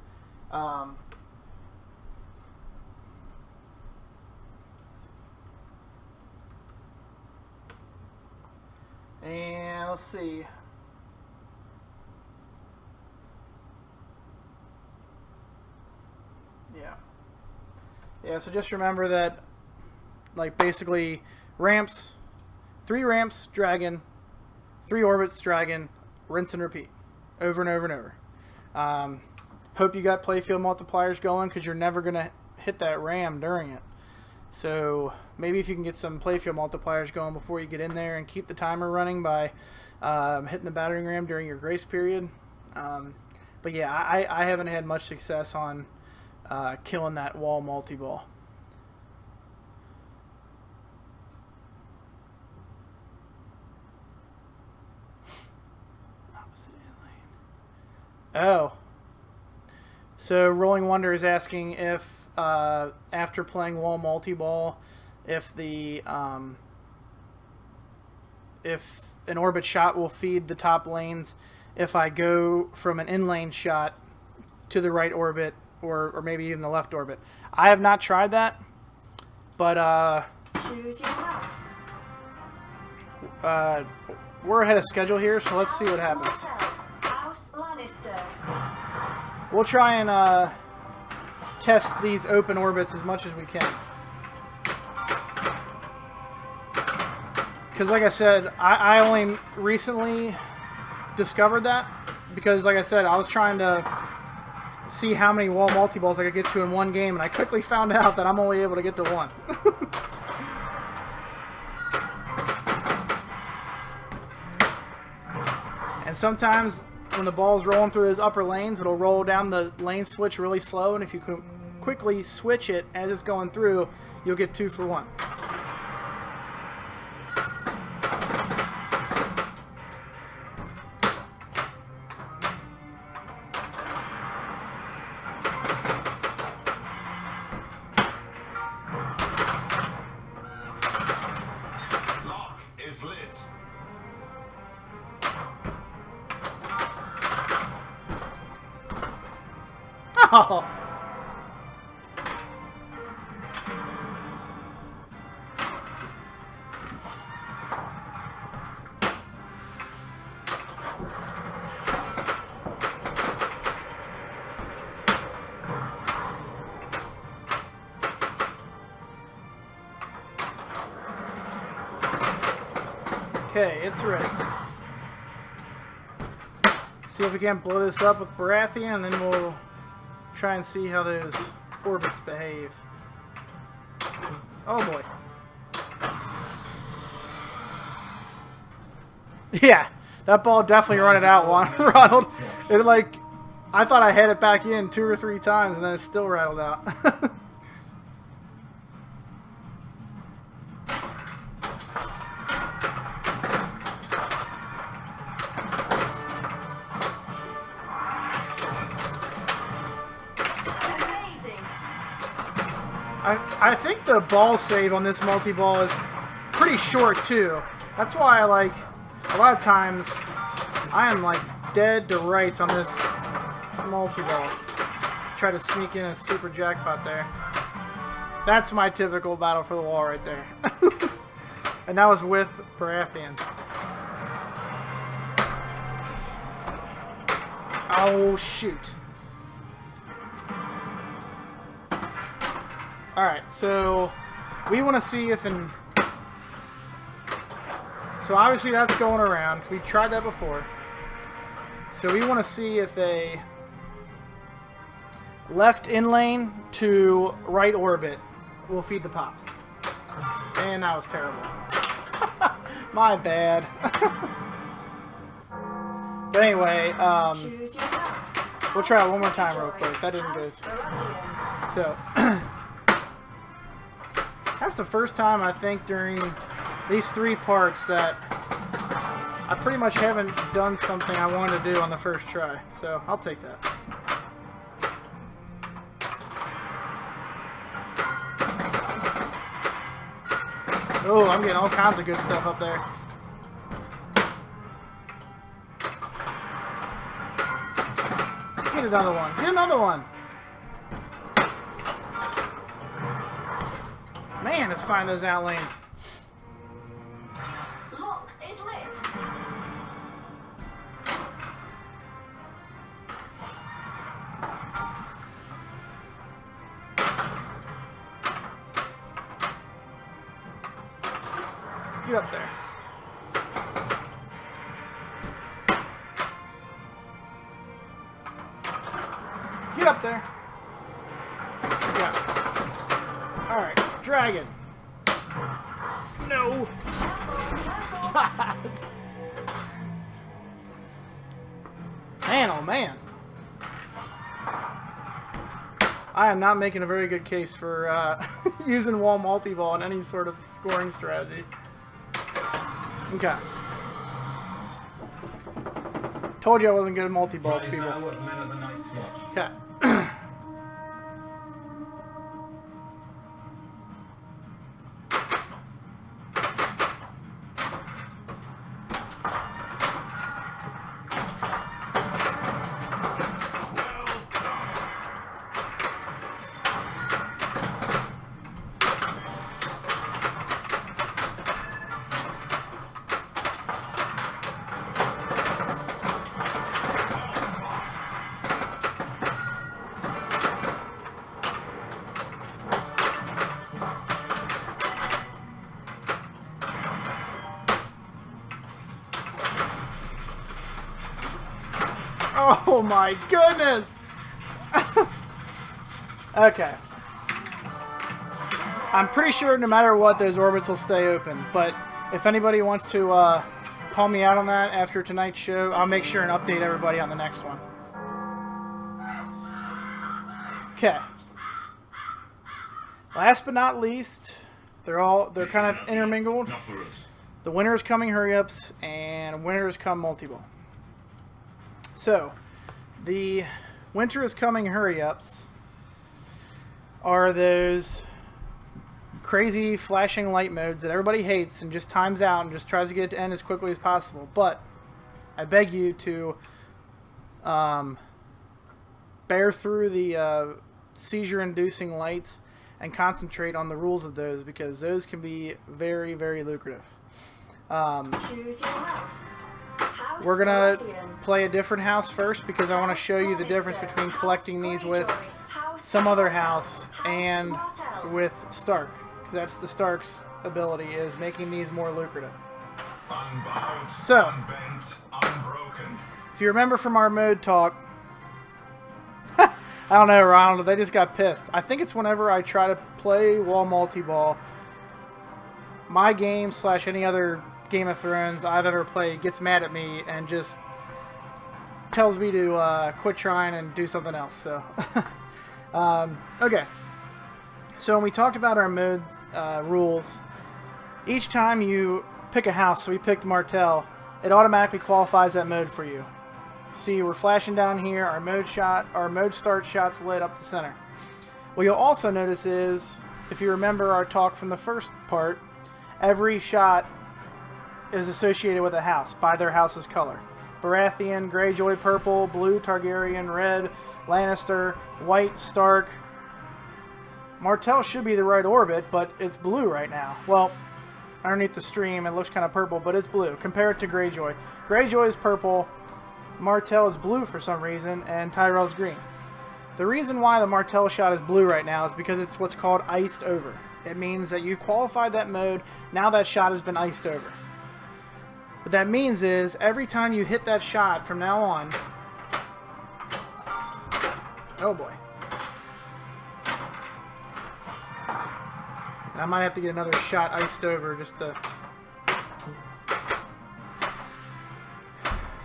And let's see. Yeah, so just remember that, like, basically ramps, 3 ramps, dragon, 3 orbits, dragon, rinse and repeat over and over and over. Hope you got playfield multipliers going, because you're never going to hit that ram during it. So maybe if you can get some playfield multipliers going before you get in there and keep the timer running by hitting the battering ram during your grace period. But yeah, I haven't had much success on killing that wall multi-ball. Oh. So Rolling Wonder is asking if after playing wall multi-ball, if the if an orbit shot will feed the top lanes if I go from an in-lane shot to the right orbit or maybe even the left orbit. I have not tried that, but Choose your house. we're ahead of schedule here, so let's see what happens. House Lannister. We'll try and test these open orbits as much as we can. Because like I said, I only recently discovered that. Because like I said, I was trying to see how many wall multi-balls I could get to in one game, and I quickly found out that I'm only able to get to 1. And sometimes when the ball's rolling through those upper lanes, it'll roll down the lane switch really slow, and if you can quickly switch it as it's going through, you'll get 2 for 1. Lock is lit. Oh! Okay, it's ready. See if we can't blow this up with Baratheon, and then we'll try and see how those orbits behave. Oh boy. Yeah, that ball definitely run it out, Ronald. It like, I thought I had it back in 2 or 3 times, and then it still rattled out. I think the ball save on this multi-ball is pretty short too. That's why I like, a lot of times I am like dead to rights on this multi-ball. Try to sneak in a super jackpot there. That's my typical battle for the wall right there. And that was with Baratheon. Oh, shoot. Alright, so we want to see if in... So obviously that's going around. We tried that before. So we want to see if a left in lane to right orbit will feed the pops. And that was terrible. My bad. But anyway, Choose your house. we'll try it one more time real quick. That didn't go. House Baratheon. So, that's the first time I think during these 3 parts that I pretty much haven't done something I wanted to do on the first try. So, I'll take that. Oh, I'm getting all kinds of good stuff up there. Get another one. Get another one. Man, let's find those out lanes. Lock is lit. Get up there. Get up there. Yeah. Alright, dragon. No. Man, oh man. I am not making a very good case for using wall multi-ball in any sort of scoring strategy. Okay. Told you I wasn't good at multi-balls, Right, people. now what Men of the Night's Watch. Okay. Oh my goodness! Okay. I'm pretty sure no matter what, those orbits will stay open, but if anybody wants to call me out on that after tonight's show, I'll make sure and update everybody on the next one. Okay. Last but not least, they're kind of intermingled. The winners coming hurry-ups and winners come multi-ball. So, the winter is coming hurry-ups are those crazy flashing light modes that everybody hates and just times out and just tries to get it to end as quickly as possible. But I beg you to bear through the seizure-inducing lights and concentrate on the rules of those, because those can be very, very lucrative. Choose your house. House We're going to Baratheon. play a different house first, because I want to show you the difference between collecting these with some other house and with Stark. 'Cause that's the Stark's ability, is making these more lucrative. Unbowed, So. unbent, unbroken. If you remember from our mode talk, I don't know, Ronald, they just got pissed. I think it's whenever I try to play wall multi-ball, my game / any other Game of Thrones I've ever played gets mad at me and just tells me to quit trying and do something else. So, okay. So when we talked about our mode rules, each time you pick a house, so we picked Martell, it automatically qualifies that mode for you. See, we're flashing down here, our mode start shot's lit up the center. What you'll also notice is, if you remember our talk from the first part, every shot is associated with a house by their house's color. Baratheon, Greyjoy, purple; blue, Targaryen; red, Lannister; white, Stark; Martel should be the right orbit, but it's blue right now. Well, underneath the stream, it looks kind of purple, but it's blue. Compare it to Greyjoy. Greyjoy is purple, Martel is blue for some reason, and Tyrell's green. The reason why the Martel shot is blue right now is because it's what's called iced over. It means that you qualified that mode, now that shot has been iced over. What that means is, every time you hit that shot from now on... Oh boy. And I might have to get another shot iced over just to...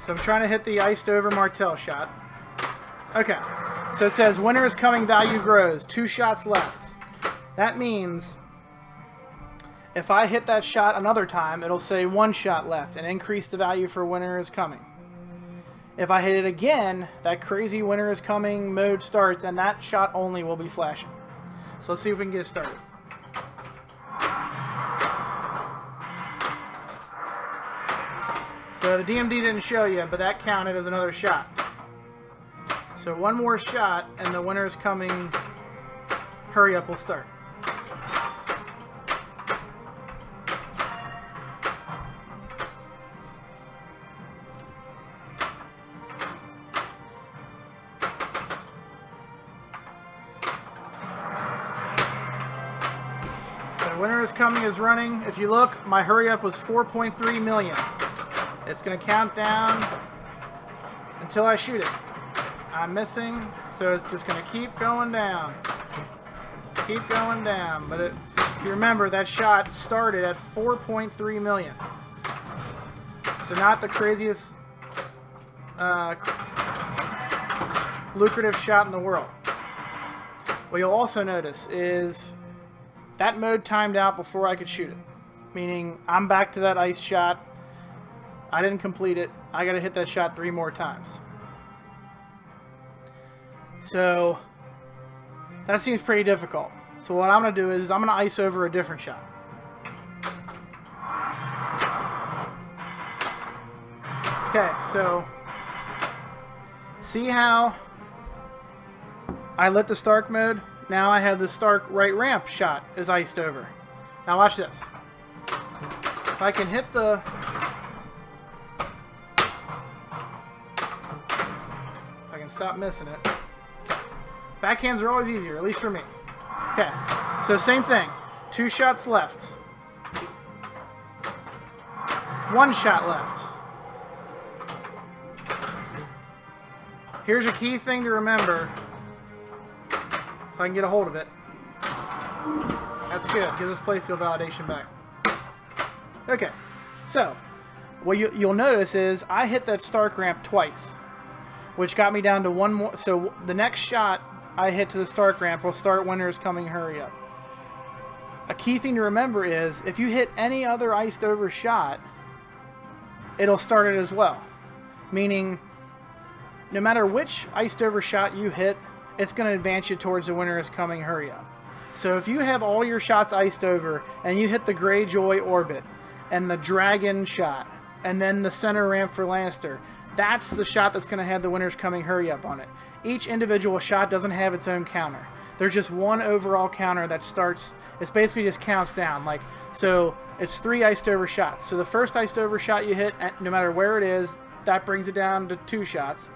So I'm trying to hit the iced over Martel shot. Okay. So it says, winner is coming, value grows. 2 shots left. That means... if I hit that shot another time, it'll say 1 shot left and increase the value for winner is coming. If I hit it again, that crazy winner is coming mode starts, and that shot only will be flashing. So let's see if we can get it started. So the DMD didn't show you, but that counted as another shot. So 1 more shot, and the winner is coming. Hurry up, will start. Winner is coming is running. If you look, my hurry up was 4.3 million. It's going to count down until I shoot it. I'm missing, so it's just going to keep going down. Keep going down. But if you remember, that shot started at 4.3 million. So not the craziest lucrative shot in the world. What you'll also notice is that mode timed out before I could shoot it. Meaning, I'm back to that ice shot. I didn't complete it. I gotta hit that shot 3 more times. So, that seems pretty difficult. So what I'm gonna do is, I'm gonna ice over a different shot. Okay, so, see how I lit the Stark mode? Now I have the Stark right ramp shot is iced over. Now watch this. If I can hit the... If I can stop missing it. Backhands are always easier, at least for me. Okay, so same thing. 2 shots left. 1 shot left. Here's a key thing to remember. If I can get a hold of it. That's good. Gives us playfield validation back. Okay. So, what you'll notice is I hit that Stark ramp twice, which got me down to 1 more. So, the next shot I hit to the Stark ramp will start winner is coming, hurry up. A key thing to remember is if you hit any other iced over shot, it'll start it as well. Meaning, no matter which iced over shot you hit, it's going to advance you towards the winner is coming, hurry up. So if you have all your shots iced over, and you hit the Greyjoy orbit, and the dragon shot, and then the center ramp for Lannister, that's the shot that's going to have the winner's coming, hurry up on it. Each individual shot doesn't have its own counter. There's just one overall counter that starts, it's basically just counts down. Like, so it's 3 iced over shots. So the first iced over shot you hit, no matter where it is, that brings it down to 2 shots.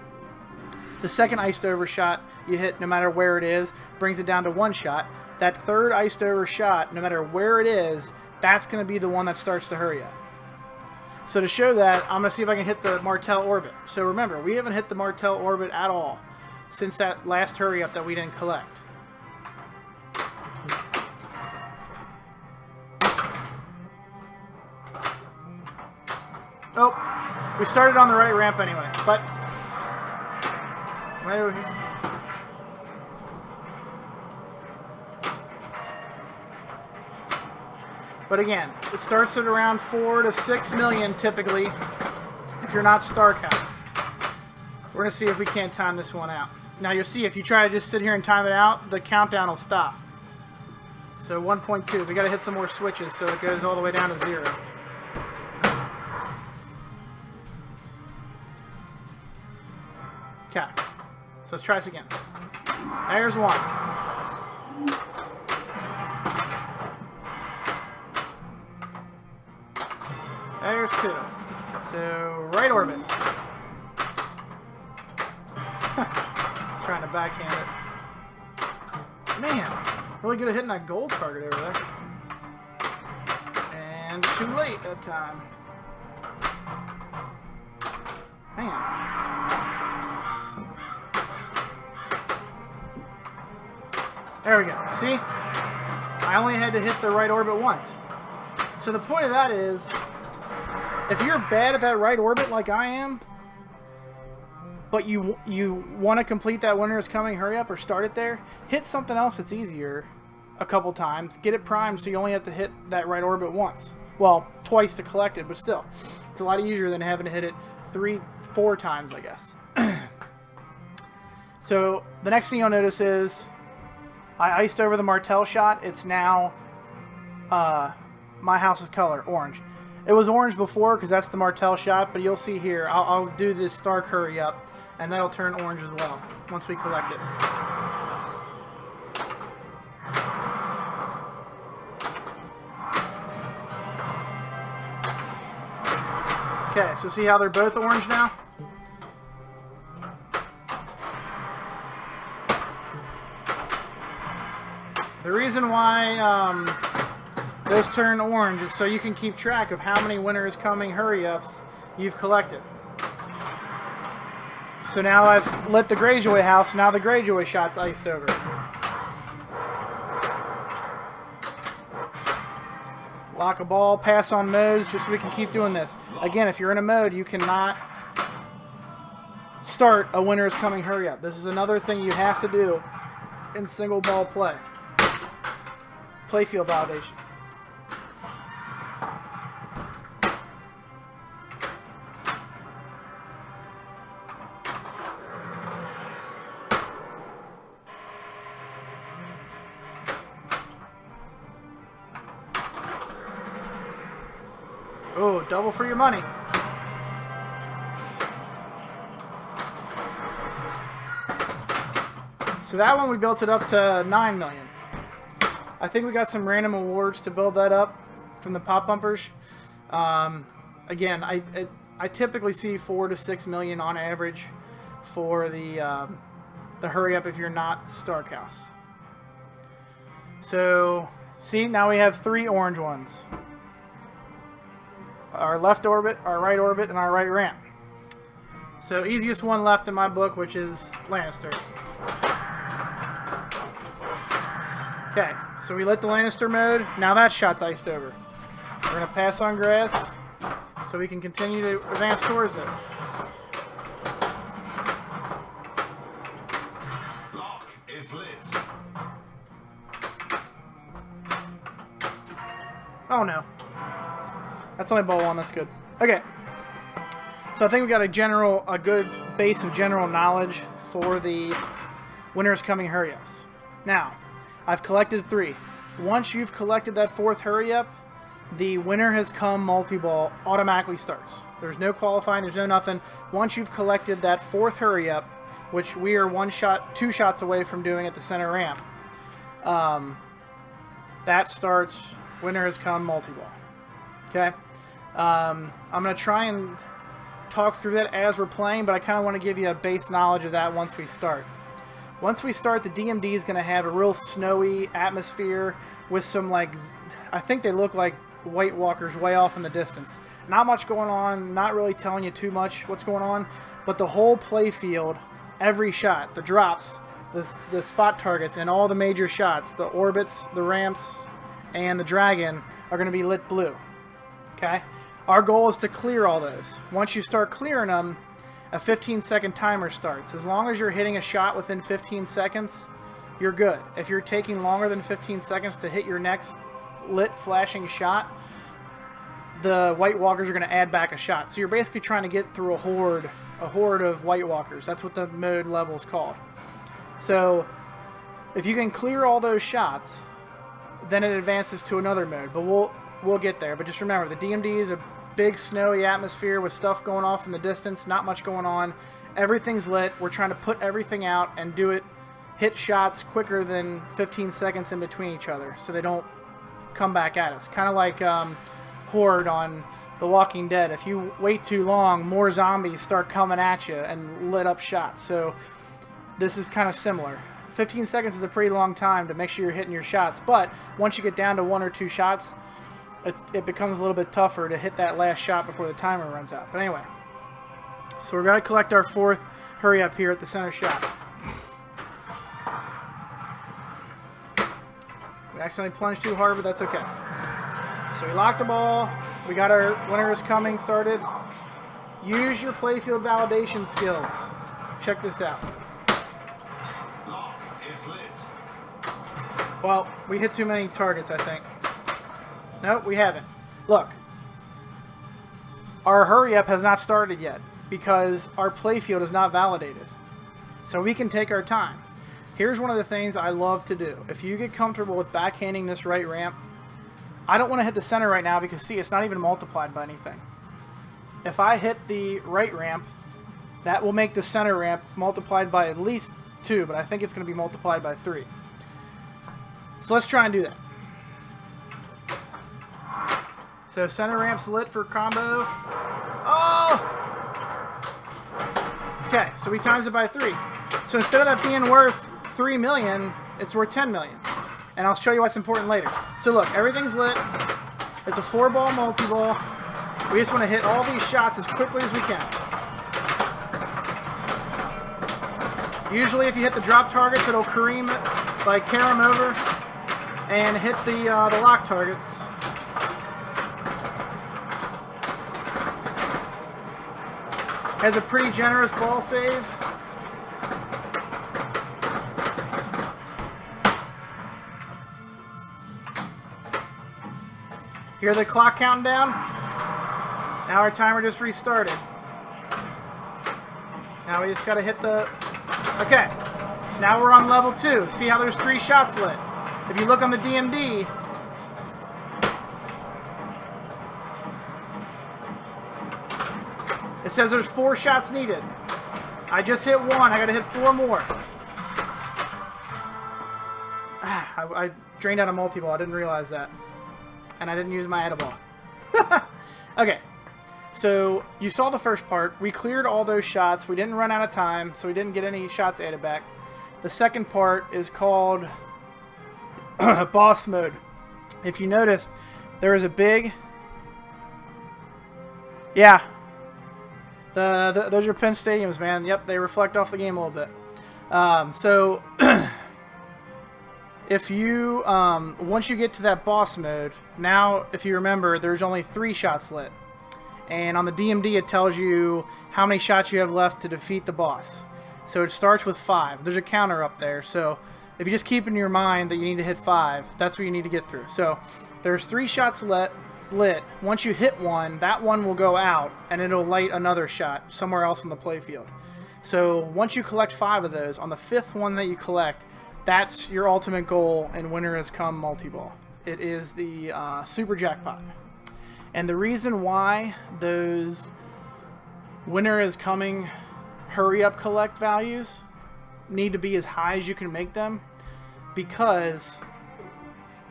The second iced over shot you hit, no matter where it is, brings it down to 1 shot. That third iced over shot, no matter where it is, that's going to be the one that starts the hurry up. So to show that, I'm going to see if I can hit the Martel orbit. So remember, we haven't hit the Martel orbit at all since that last hurry up that we didn't collect. Oh, we started on the right ramp anyway, but... Right over here. But again, it starts at around 4 to 6 million typically if you're not Starcast. We're going to see if we can't time this one out. Now you'll see if you try to just sit here and time it out, the countdown will stop. So 1.2. We got to hit some more switches so it goes all the way down to 0. Okay. So let's try this again. There's 1. There's 2. So, right orbit. It's trying to backhand it. Man, really good at hitting that gold target over there. And too late that time. Man. There we go. See? I only had to hit the right orbit once. So the point of that is, if you're bad at that right orbit like I am, but you want to complete that winter is coming, hurry up, or start it there, hit something else that's easier a couple times. Get it primed so you only have to hit that right orbit once. Well, twice to collect it, but still. It's a lot easier than having to hit it 3-4 times, I guess. So the next thing you'll notice is I iced over the Martel shot. It's now my house's color, orange. It was orange before because that's the Martel shot, but you'll see here, I'll do this Stark hurry up, and that'll turn orange as well once we collect it. Okay, so see how they're both orange now? The reason why those turn orange is so you can keep track of how many winter is coming hurry-ups you've collected. So now I've lit the Greyjoy house, now the Greyjoy shot's iced over. Lock a ball, pass on modes, just so we can keep doing this. Again, if you're in a mode, you cannot start a winter is coming hurry-up. This is another thing you have to do in single ball play. Playfield validation. Oh, double for your money. So that one we built it up to 9 million. I think we got some random awards to build that up from the pop bumpers. Again, I typically see 4 to 6 million on average for the hurry up if you're not Stark House. So see, now we have 3 orange ones. Our left orbit, our right orbit, and our right ramp. So easiest one left in my book, which is Lannister. Okay, so we lit the Lannister mode. Now that shot's iced over. We're going to pass on grass so we can continue to advance towards this. Lock is lit. Oh no. That's only ball 1, that's good. Okay. So I think we got a good base of general knowledge for the winter's coming hurry-ups. Now, I've collected 3. Once you've collected that 4th hurry-up, the winter has come multi-ball automatically starts. There's no qualifying, there's no nothing. Once you've collected that 4th hurry-up, which we are 2 shots away from doing at the center ramp, that starts winter has come multi-ball. Okay? I'm going to try and talk through that as we're playing, but I kind of want to give you a base knowledge of that once we start. Once we start, the DMD is going to have a real snowy atmosphere with some, like, I think they look like White Walkers way off in the distance. Not much going on, not really telling you too much what's going on, but the whole play field, every shot, the drops, the spot targets, and all the major shots, the orbits, the ramps, and the dragon are going to be lit blue. Okay? Our goal is to clear all those. Once you start clearing them, a 15-second timer starts. As long as you're hitting a shot within 15 seconds, you're good. If you're taking longer than 15 seconds to hit your next lit flashing shot, the White Walkers are going to add back a shot. So you're basically trying to get through a horde of White Walkers. That's what the mode level is called. So if you can clear all those shots, then it advances to another mode. But we'll get there. But just remember, the DMD is a big snowy atmosphere with stuff going off in the distance, not much going on. Everything's lit. We're trying to put everything out and hit shots quicker than 15 seconds in between each other so they don't come back at us. Kind of like Horde on The Walking Dead. If you wait too long, more zombies start coming at you and lit up shots. So this is kind of similar. 15 seconds is a pretty long time to make sure you're hitting your shots, but once you get down to 1 or 2 shots, it becomes a little bit tougher to hit that last shot before the timer runs out. But anyway, so we're going to collect our 4th hurry up here at the center shot. We accidentally plunged too hard, but that's okay. So we locked the ball. We got our winner is coming started. Use your playfield validation skills. Check this out. Lock is lit. Well, we hit too many targets, I think. Nope, we haven't. Look. Our hurry up has not started yet because our playfield is not validated. So we can take our time. Here's one of the things I love to do. If you get comfortable with backhanding this right ramp, I don't want to hit the center right now because, see, it's not even multiplied by anything. If I hit the right ramp, that will make the center ramp multiplied by at least 2, but I think it's going to be multiplied by 3. So let's try and do that. So center ramp's lit for combo. Oh! Okay, so we times it by 3. So instead of that being worth 3 million, it's worth 10 million. And I'll show you what's important later. So look, everything's lit. It's a 4-ball multi-ball. We just want to hit all these shots as quickly as we can. Usually if you hit the drop targets, it'll carry them over and hit the lock targets. Has a pretty generous ball save. Hear the clock counting down? Now our timer just restarted. Now we just got to hit the... Okay. Now we're on level 2. See how there's 3 shots lit? If you look on the DMD... It says there's 4 shots needed. I just hit 1. I got to hit 4 more. I drained out a multi-ball. I didn't realize that. And I didn't use my edible. Okay, so you saw the first part. We cleared all those shots. We didn't run out of time, so we didn't get any shots added back. The second part is called boss mode. If you noticed, there is a big... Yeah. Those are Penn Stadiums, man. Yep, they reflect off the game a little bit. So... If you, once you get to that boss mode, now, if you remember, there's only 3 shots lit. And on the DMD, it tells you how many shots you have left to defeat the boss. So it starts with 5. There's a counter up there. So if you just keep in your mind that you need to hit 5, that's what you need to get through. So there's 3 shots lit. Once you hit one, that one will go out, and it'll light another shot somewhere else in the playfield. So once you collect 5 of those, on the 5th one that you collect, that's your ultimate goal in Winner Has Come multi-ball. It is the super jackpot. And the reason why those Winner Is Coming hurry up collect values need to be as high as you can make them, because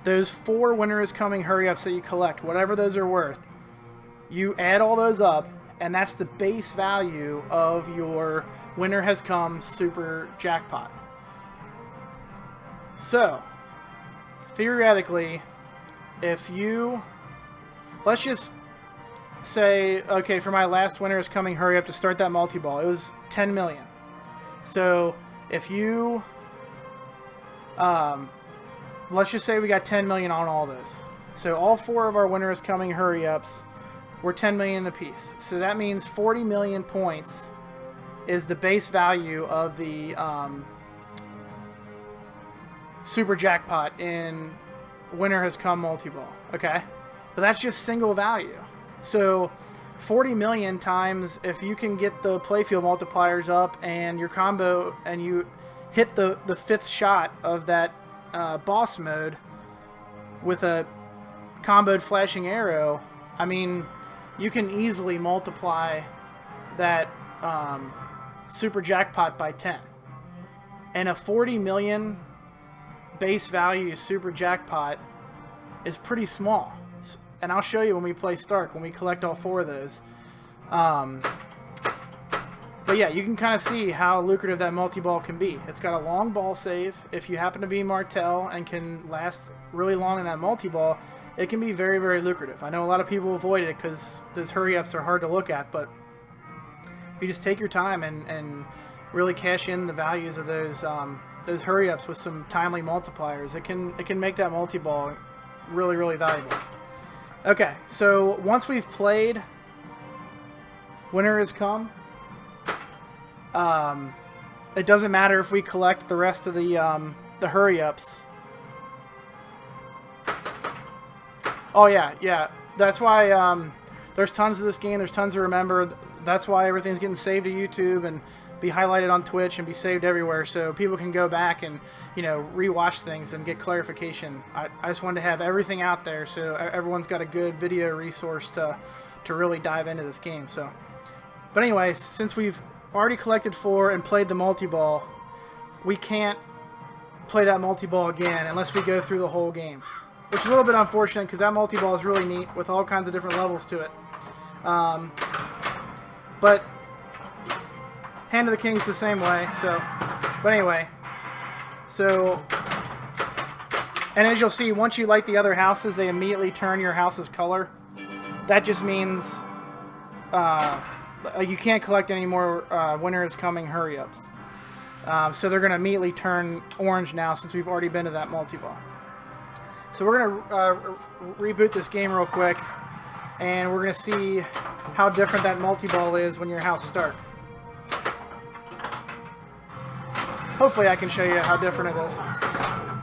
those 4 Winner Is Coming hurry ups that you collect, whatever those are worth, you add all those up, and that's the base value of your Winner Has Come super jackpot. So, theoretically, if you, let's just say, okay, for my last Winner Is Coming hurry up to start that multi-ball, it was 10 million. So, if you, let's just say we got 10 million on all those. So, all 4 of our Winner Is Coming hurry ups were 10 million apiece. So, that means 40 million points is the base value of the, super jackpot in Winner Has Come multi-ball, okay? But that's just single value. So 40 million times, if you can get the playfield multipliers up and your combo, and you hit the 5th shot of that boss mode with a comboed flashing arrow, I mean, you can easily multiply that super jackpot by 10. And a 40 million base value super jackpot is pretty small. and I'll show you when we play Stark, when we collect all 4 of those. But yeah, you can kind of see how lucrative that multi-ball can be. It's got a long ball save. If you happen to be Martel and can last really long in that multi-ball, it can be very, very lucrative. I know a lot of people avoid it because those hurry-ups are hard to look at, but if you just take your time and really cash in the values of those hurry-ups with some timely multipliers, it can make that multi-ball really, really valuable. Okay, so once we've played Winter Has Come, it doesn't matter if we collect the rest of the hurry-ups. Oh yeah, that's why there's tons of this game, there's tons to remember. That's why everything's getting saved to YouTube and be highlighted on Twitch and be saved everywhere, so people can go back and, you know, rewatch things and get clarification. I just wanted to have everything out there so everyone's got a good video resource to really dive into this game. So, but anyway, since we've already collected 4 and played the multi-ball, we can't play that multi-ball again unless we go through the whole game, which is a little bit unfortunate because that multi-ball is really neat with all kinds of different levels to it. But Hand of the King's the same way. So, but anyway, so, and as you'll see, once you light the other houses, they immediately turn your house's color. That just means you can't collect any more Winter Is Coming hurry-ups. So they're going to immediately turn orange now since we've already been to that multi-ball. So we're going to reboot this game real quick, and we're going to see how different that multi-ball is when your house starts. Hopefully I can show you how different it is.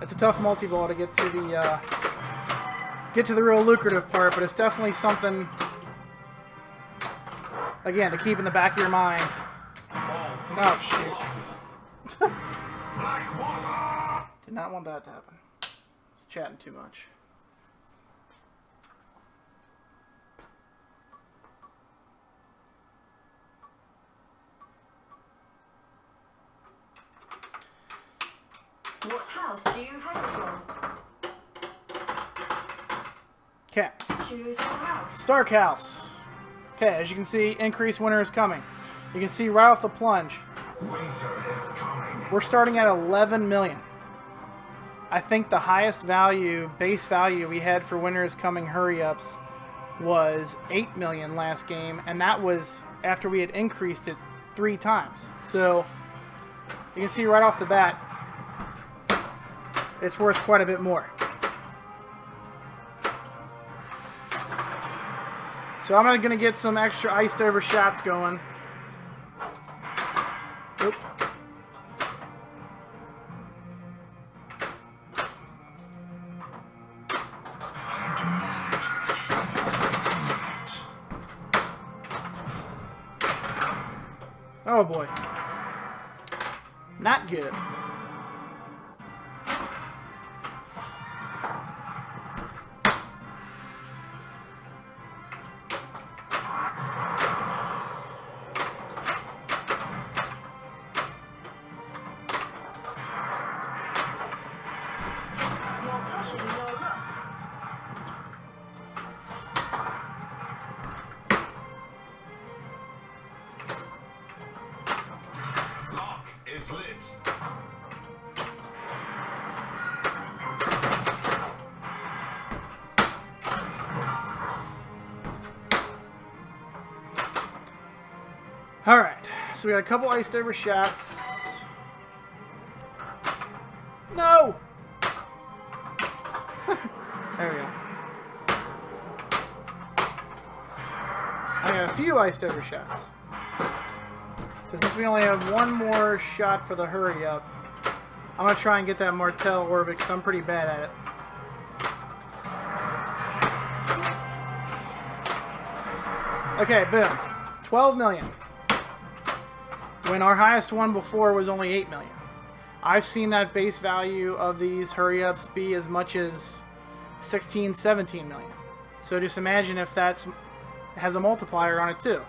It's a tough multi-ball to get to the real lucrative part, but it's definitely something, again, to keep in the back of your mind. Oh, shoot. Blackwater! Did not want that to happen. I was chatting too much. What house do you hail from? Okay. Choose your house. Stark House. Okay, as you can see, increased Winter Is Coming. You can see right off the plunge, Winter is coming. we're starting at 11 million. I think the highest value, base value we had for Winter Is Coming hurry-ups was 8 million last game, and that was after we had increased it 3 times. So you can see right off the bat, it's worth quite a bit more. So I'm going to get some extra iced over shots going. Oop. Oh boy. Not good. You're pushing your luck. Lock is lit. Alright, so we got a couple iced over shots. No! There we go. I got a few iced over shots. So since we only have one more shot for the hurry up, I'm going to try and get that Martel orbit because I'm pretty bad at it. Okay, boom. 12 million. When our highest one before was only 8 million. I've seen that base value of these hurry-ups be as much as 16, 17 million. So just imagine if that has a multiplier on it too.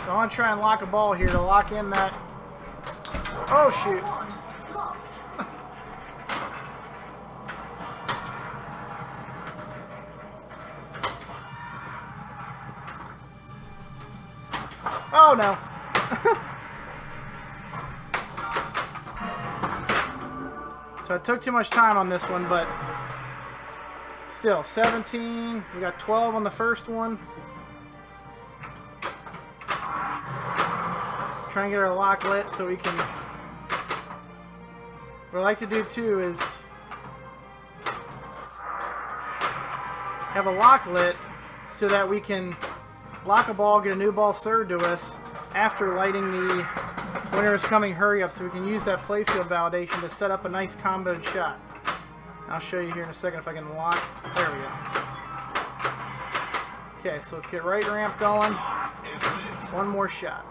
So I want to try and lock a ball here to lock in that. Oh shoot. Locked. Oh no. So I took too much time on this one, but still 17. We got 12 on the first one. Try and get our lock lit so we can. What I like to do too is have a lock lit so that we can lock a ball, get a new ball served to us after lighting the winner is coming hurry up, so we can use that playfield validation to set up a nice comboed shot. I'll show you here in a second if I can lock. There we go. Okay, so let's get right ramp going. One more shot.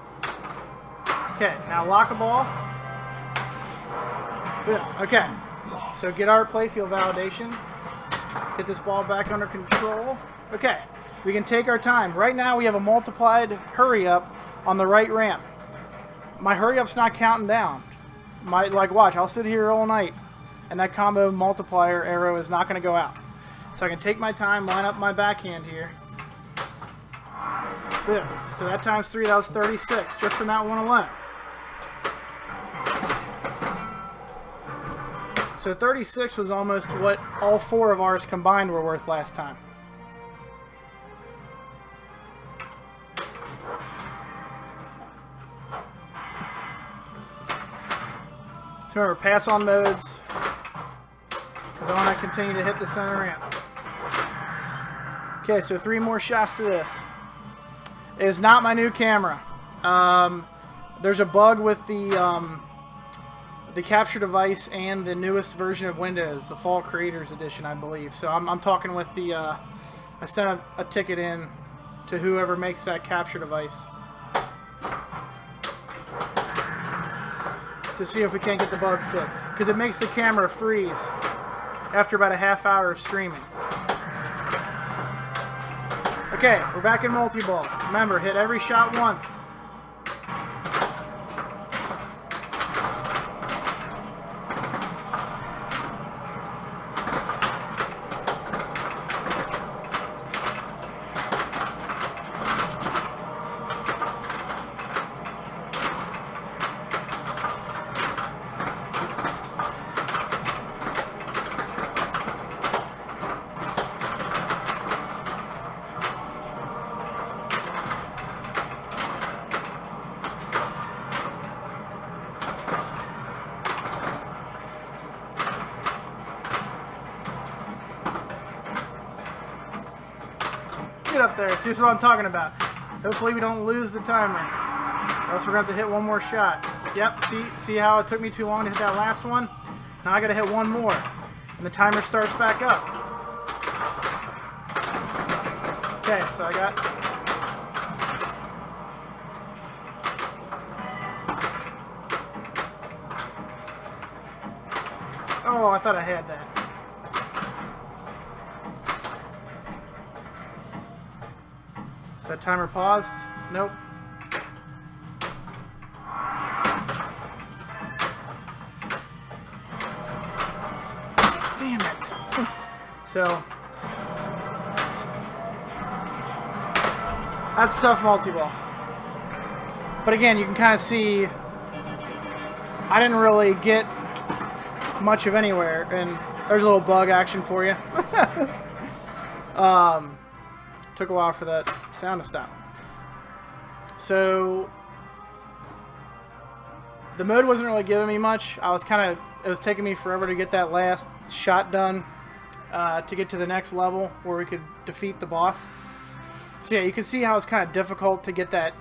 Okay, now lock a ball. Boom. Okay, so get our playfield validation. Get this ball back under control. Okay, we can take our time. Right now we have a multiplied hurry up on the right ramp. My hurry up's not counting down. Watch, I'll sit here all night and that combo multiplier arrow is not going to go out. So I can take my time, line up my backhand here. Boom. So that times 3, that was 36, just from that one alone. So 36 was almost what all 4 of ours combined were worth last time. So remember, pass on modes, because I want to continue to hit the center ramp. Okay, so 3 more shots to this. It is not my new camera. There's a bug with the capture device and the newest version of Windows, the Fall Creators Edition, I believe. So I'm talking with the. I sent a ticket in to whoever makes that capture device to see if we can't get the bug fixed, because it makes the camera freeze after about a half hour of streaming. Okay, we're back in multi-ball. Remember, hit every shot once. Get up there. See, this is what I'm talking about. Hopefully we don't lose the timer, or else we're going to have to hit one more shot. Yep, see how it took me too long to hit that last one? Now I got to hit one more, and the timer starts back up. Okay, so I got... Oh, I thought I had that. Is that timer paused? Nope. Damn it. So, that's tough multi-ball. But again, you can kind of see I didn't really get much of anywhere, and there's a little bug action for you. Took a while for that sound to stop. So the mode wasn't really giving me much. It was taking me forever to get that last shot done to get to the next level where we could defeat the boss. So yeah, you can see how it's kind of difficult to get that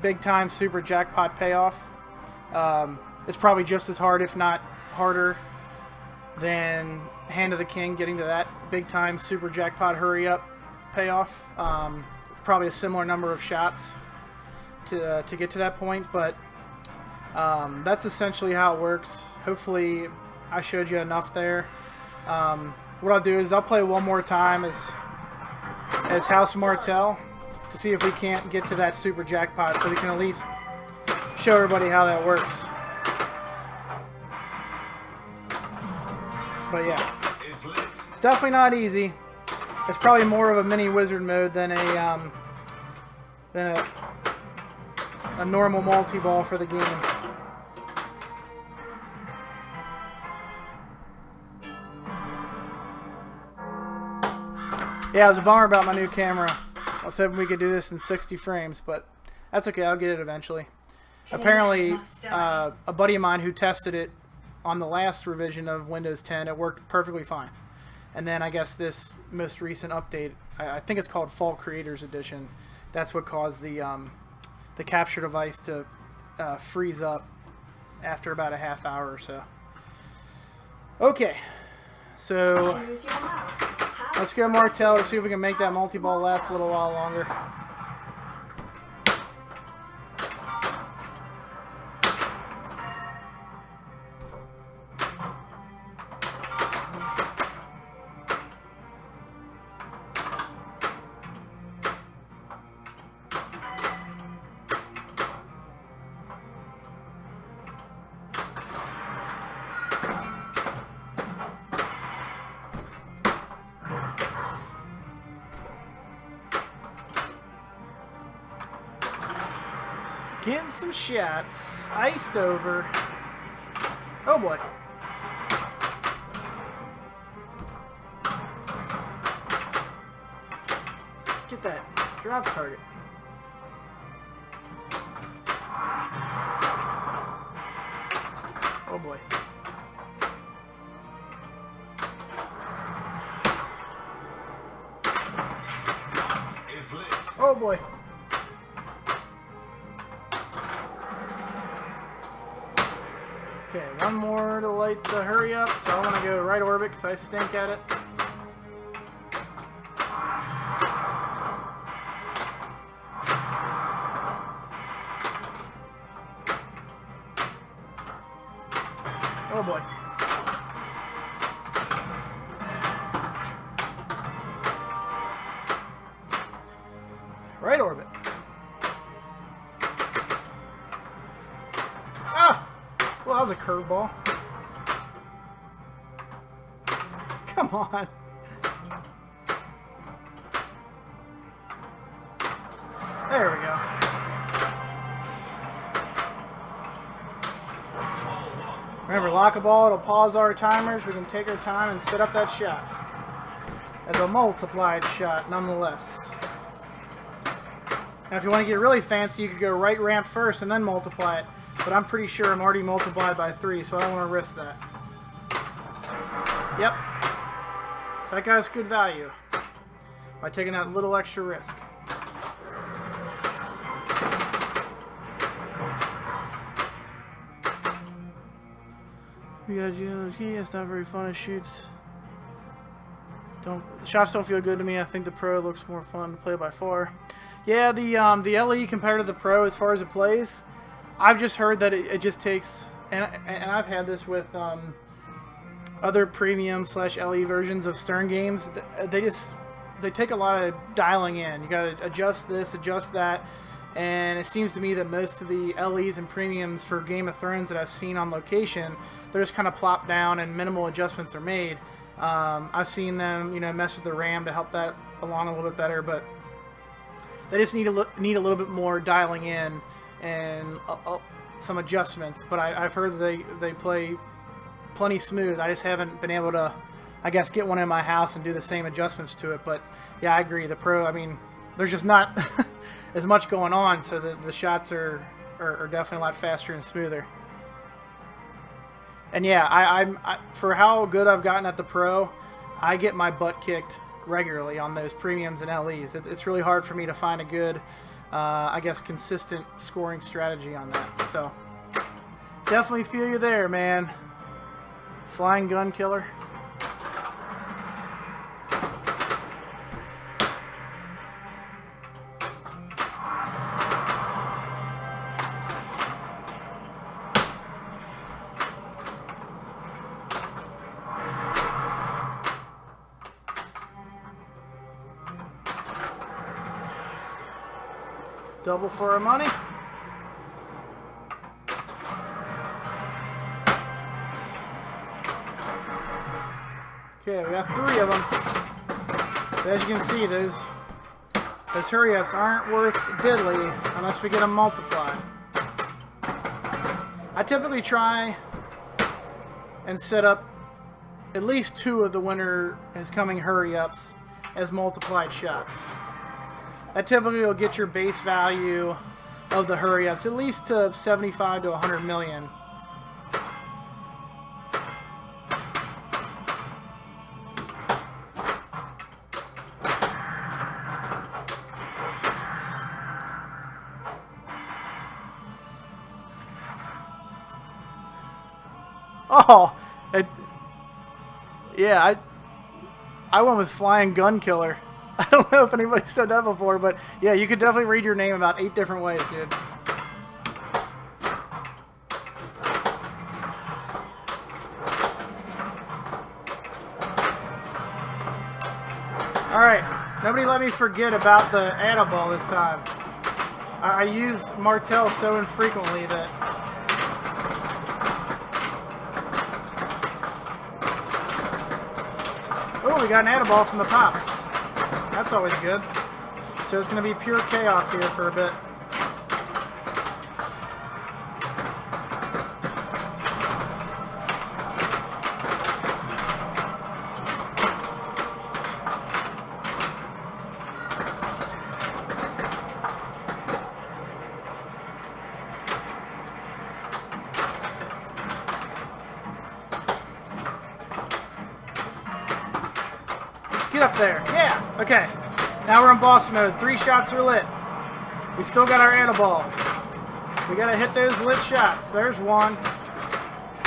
big time super jackpot payoff. It's probably just as hard, if not harder, than Hand of the King getting to that big time super jackpot hurry up payoff. Probably a similar number of shots to get to that point, but that's essentially how it works. Hopefully I showed you enough there. What I'll do is I'll play one more time as House Martell, to see if we can't get to that super jackpot so we can at least show everybody how that works. But yeah, it's definitely not easy. It's probably more of a mini wizard mode than a normal multi-ball for the game. Yeah, it was a bummer about my new camera. I was hoping we could do this in 60 frames, but that's okay. I'll get it eventually. Apparently, a buddy of mine who tested it on the last revision of Windows 10, it worked perfectly fine. And then I guess this most recent update, I think it's called Fall Creators Edition, that's what caused the capture device to freeze up after about a half hour or so. Okay, so let's go Martell. Let's see if we can make that multi-ball last a little while longer. Getting some shots. Iced over. Oh boy. Get that drop target. Oh boy. Oh boy. Okay, one more to light the hurry up, so I want to go right orbit because I stink at it. Oh boy. Right orbit. Ah! Well, that was a curveball. Come on. There we go. Remember, lock a ball, it'll pause our timers. We can take our time and set up that shot. As a multiplied shot, nonetheless. Now, if you want to get really fancy, you could go right ramp first and then multiply it. But I'm pretty sure I'm already multiplied by 3, so I don't want to risk that. Yep. So that got us good value by taking that little extra risk. We got key. It's not very fun. It shoots. The shots don't feel good to me. I think the Pro looks more fun to play by far. Yeah, the LE compared to the Pro as far as it plays, I've just heard that it just takes, and I've had this with other premium / LE versions of Stern games. They take a lot of dialing in. You got to adjust this, adjust that, and it seems to me that most of the LEs and premiums for Game of Thrones that I've seen on location, they're just kind of plopped down and minimal adjustments are made. I've seen them, mess with the RAM to help that along a little bit better, but they just need a little bit more dialing in and some adjustments. But I've heard that they play plenty smooth. I just haven't been able to, I guess, get one in my house and do the same adjustments to it. But yeah, I agree. The Pro, I mean, there's just not as much going on, so the shots are definitely a lot faster and smoother. And yeah, I for how good I've gotten at the Pro, I get my butt kicked regularly on those premiums and LEs. It's really hard for me to find a good, I guess, consistent scoring strategy on that. So definitely feel you there, man. Flying gun killer. Double for our money. Okay, we got 3 of them. But as you can see, those hurry-ups aren't worth diddly unless we get them multiplied. I typically try and set up at least 2 of the winner is coming hurry-ups as multiplied shots. That typically will get your base value of the hurry-ups at least to 75 to 100 million. Oh, yeah, I went with Flying Gun Killer. I don't know if anybody said that before, but yeah, you could definitely read your name about 8 different ways, dude. Alright, nobody let me forget about the Annaball this time. I use Martell so infrequently that... Oh, we got an Annaball from the Pops. That's always good. So it's going to be pure chaos here for a bit. Get up there. Yeah. Okay. Now we're in boss mode. 3 shots are lit. We still got our Annaball. We got to hit those lit shots. There's 1.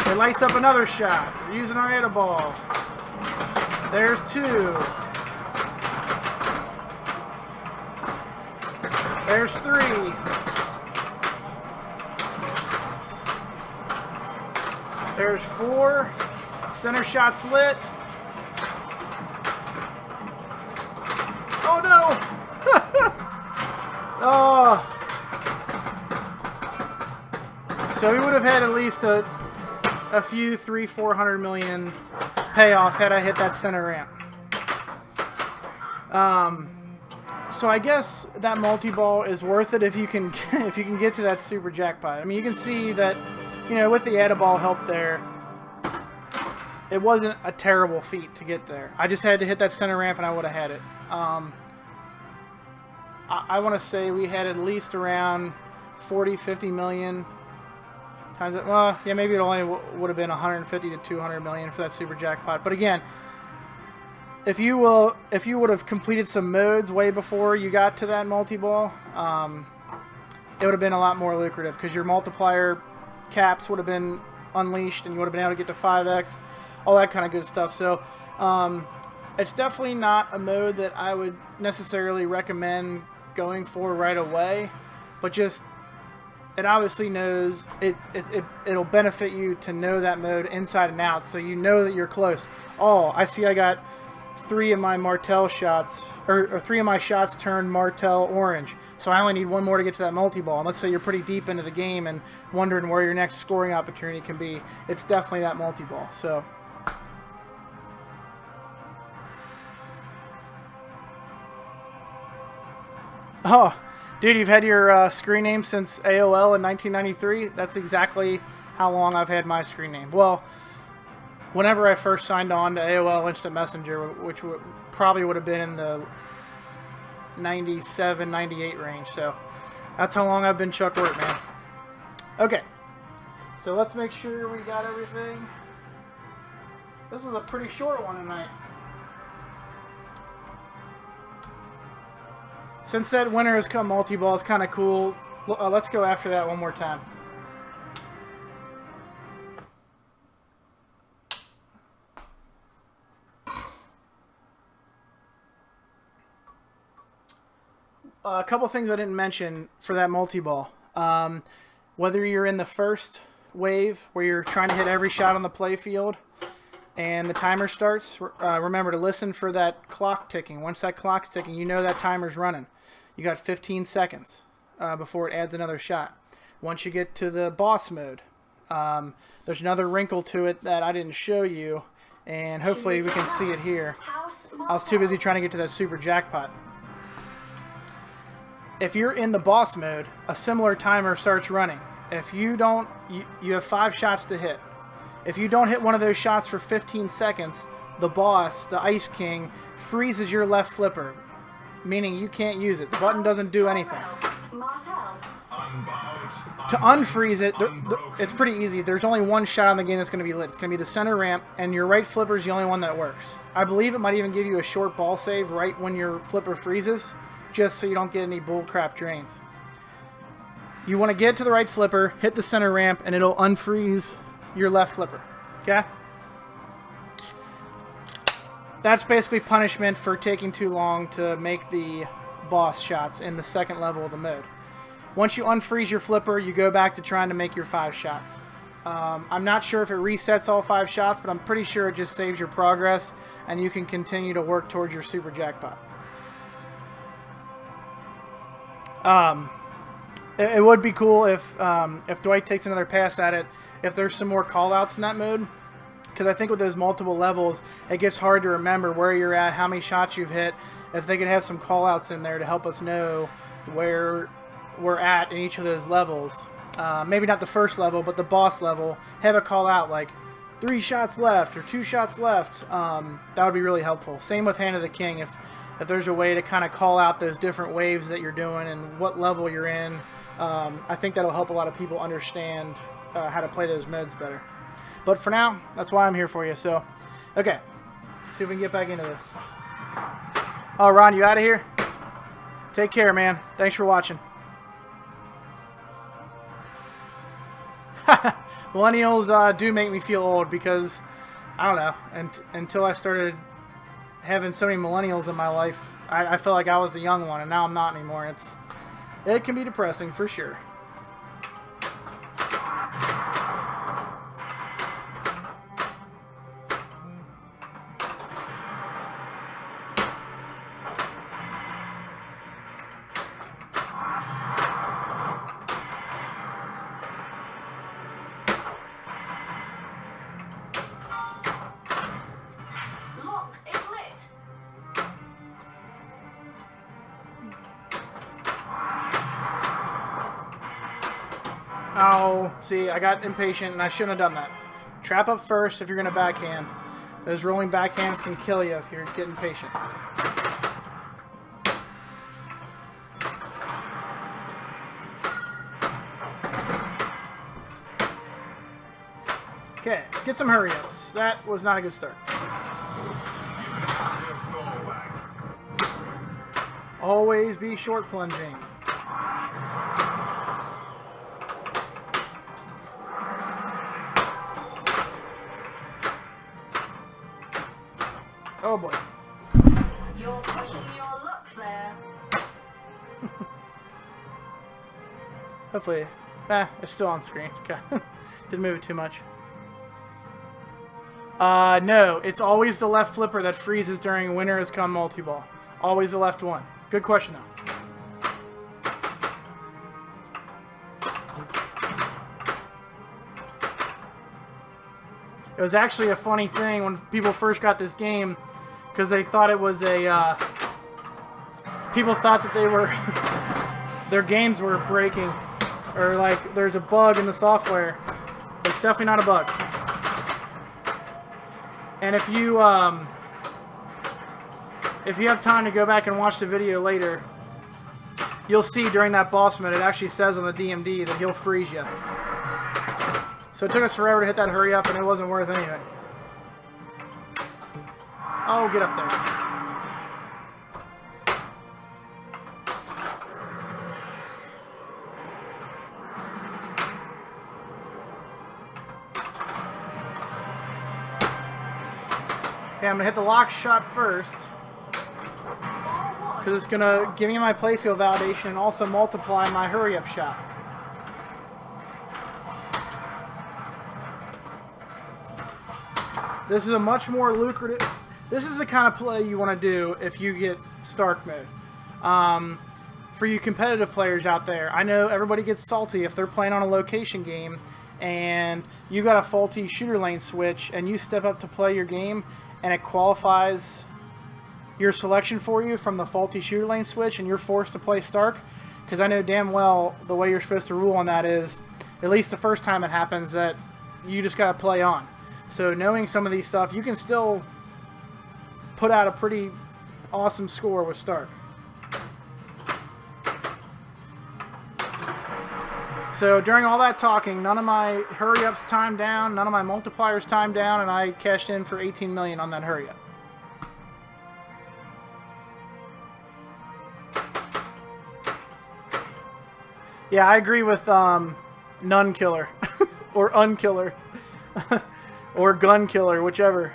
It lights up another shot. We're using our Annaball. There's 2. There's 3. There's 4. Center shot's lit. Oh no! Oh. So we would have had at least a few 400 million payoff had I hit that center ramp. So I guess that multi-ball is worth it if you can if you can get to that super jackpot. I mean, you can see that, you know, with the Annaball help there, it wasn't a terrible feat to get there. I just had to hit that center ramp and I would have had it. I want to say we had at least around 40, 50 million times it. Well, yeah, maybe it only would have been 150 to 200 million for that super jackpot. But again, if you would have completed some modes way before you got to that multi-ball, it would have been a lot more lucrative because your multiplier caps would have been unleashed and you would have been able to get to 5x, all that kind of good stuff. So it's definitely not a mode that I would necessarily recommend going for right away, but just it obviously knows it'll benefit you to know that mode inside and out, so you know that you're close. Oh, I see I got 3 of my Martell shots, or 3 of my shots turned Martell orange, so I only need 1 more to get to that multi-ball. And let's say you're pretty deep into the game and wondering where your next scoring opportunity can be. It's definitely that multi-ball. So oh, dude, you've had your screen name since AOL in 1993? That's exactly how long I've had my screen name. Well, whenever I first signed on to AOL Instant Messenger, which probably would have been in the 97, 98 range. So that's how long I've been Chuck Wirt, man. Okay, so let's make sure we got everything. This is a pretty short one tonight. Since that winner has come multi-ball, is kind of cool. Let's go after that one more time. A couple things I didn't mention for that multi-ball. Whether you're in the first wave, where you're trying to hit every shot on the play field, and the timer starts, remember to listen for that clock ticking. Once that clock's ticking, you know that timer's running. You got 15 seconds. before it adds another shot. Once you get to the boss mode, there's another wrinkle to it that I didn't show you, and hopefully we can see it here. I was too busy trying to get to that super jackpot. If you're in the boss mode, a similar timer starts running. If you don't, you have 5 shots to hit. If you don't hit one of those shots for 15 seconds, the boss, the Ice King, freezes your left flipper, meaning you can't use it. The button doesn't do anything. To unfreeze it, it's pretty easy. There's only one shot in the game that's going to be lit. It's going to be the center ramp, and your right flipper is the only one that works. I believe it might even give you a short ball save right when your flipper freezes, just so you don't get any bullcrap drains. You want to get to the right flipper, hit the center ramp, and it'll unfreeze your left flipper. Okay? That's basically punishment for taking too long to make the boss shots in the second level of the mode. Once you unfreeze your flipper, you go back to trying to make your 5 shots. I'm not sure if it resets all 5 shots, but I'm pretty sure it just saves your progress, and you can continue to work towards your super jackpot. It would be cool if Dwight takes another pass at it, if there's some more callouts in that mode. Because I think with those multiple levels, it gets hard to remember where you're at, how many shots you've hit. If they could have some callouts in there to help us know where we're at in each of those levels. Maybe not the first level, but the boss level. Have a call out like 3 shots left or 2 shots left. That would be really helpful. Same with Hand of the King. If there's a way to kind of call out those different waves that you're doing and what level you're in, I think that'll help a lot of people understand how to play those modes better. But for now, that's why I'm here for you. So, okay. Let's see if we can get back into this. Oh, Ron, you out of here? Take care, man. Thanks for watching. Millennials do make me feel old because, I don't know, until I started having so many millennials in my life, I felt like I was the young one, and now I'm not anymore. It can be depressing for sure. Oh, see, I got impatient and I shouldn't have done that. Trap up first if you're going to backhand. Those rolling backhands can kill you if you're getting patient. Okay, let's get some hurry-ups. That was not a good start. Always be short plunging. Oh boy. You're pushing your luck there. Hopefully. It's still on screen. Okay. Didn't move it too much. No. It's always the left flipper that freezes during Winter Has Come multi-ball. Always the left one. Good question, though. It was actually a funny thing when people first got this game, because they thought it was a, people thought that they were, their games were breaking, or like there's a bug in the software. It's definitely not a bug. And if you have time to go back and watch the video later, you'll see during that boss mode, it actually says on the DMD that he'll freeze you. So it took us forever to hit that hurry up, and it wasn't worth anything. Oh, get up there. Okay, I'm going to hit the lock shot first, because it's going to give me my playfield validation and also multiply my hurry-up shot. This is a much more lucrative... This is the kind of play you want to do if you get Stark mode. for you competitive players out there, I know everybody gets salty if they're playing on a location game and you got a faulty shooter lane switch and you step up to play your game and it qualifies your selection for you from the faulty shooter lane switch and you're forced to play Stark. Because I know damn well the way you're supposed to rule on that is, at least the first time it happens, that you just got to play on. So knowing some of these stuff, you can still put out a pretty awesome score with Stark. So during all that talking, none of my hurry-ups timed down, none of my multipliers timed down, and I cashed in for 18 million on that hurry-up. Yeah, I agree with Nun Killer or Unkiller or Gun Killer, whichever.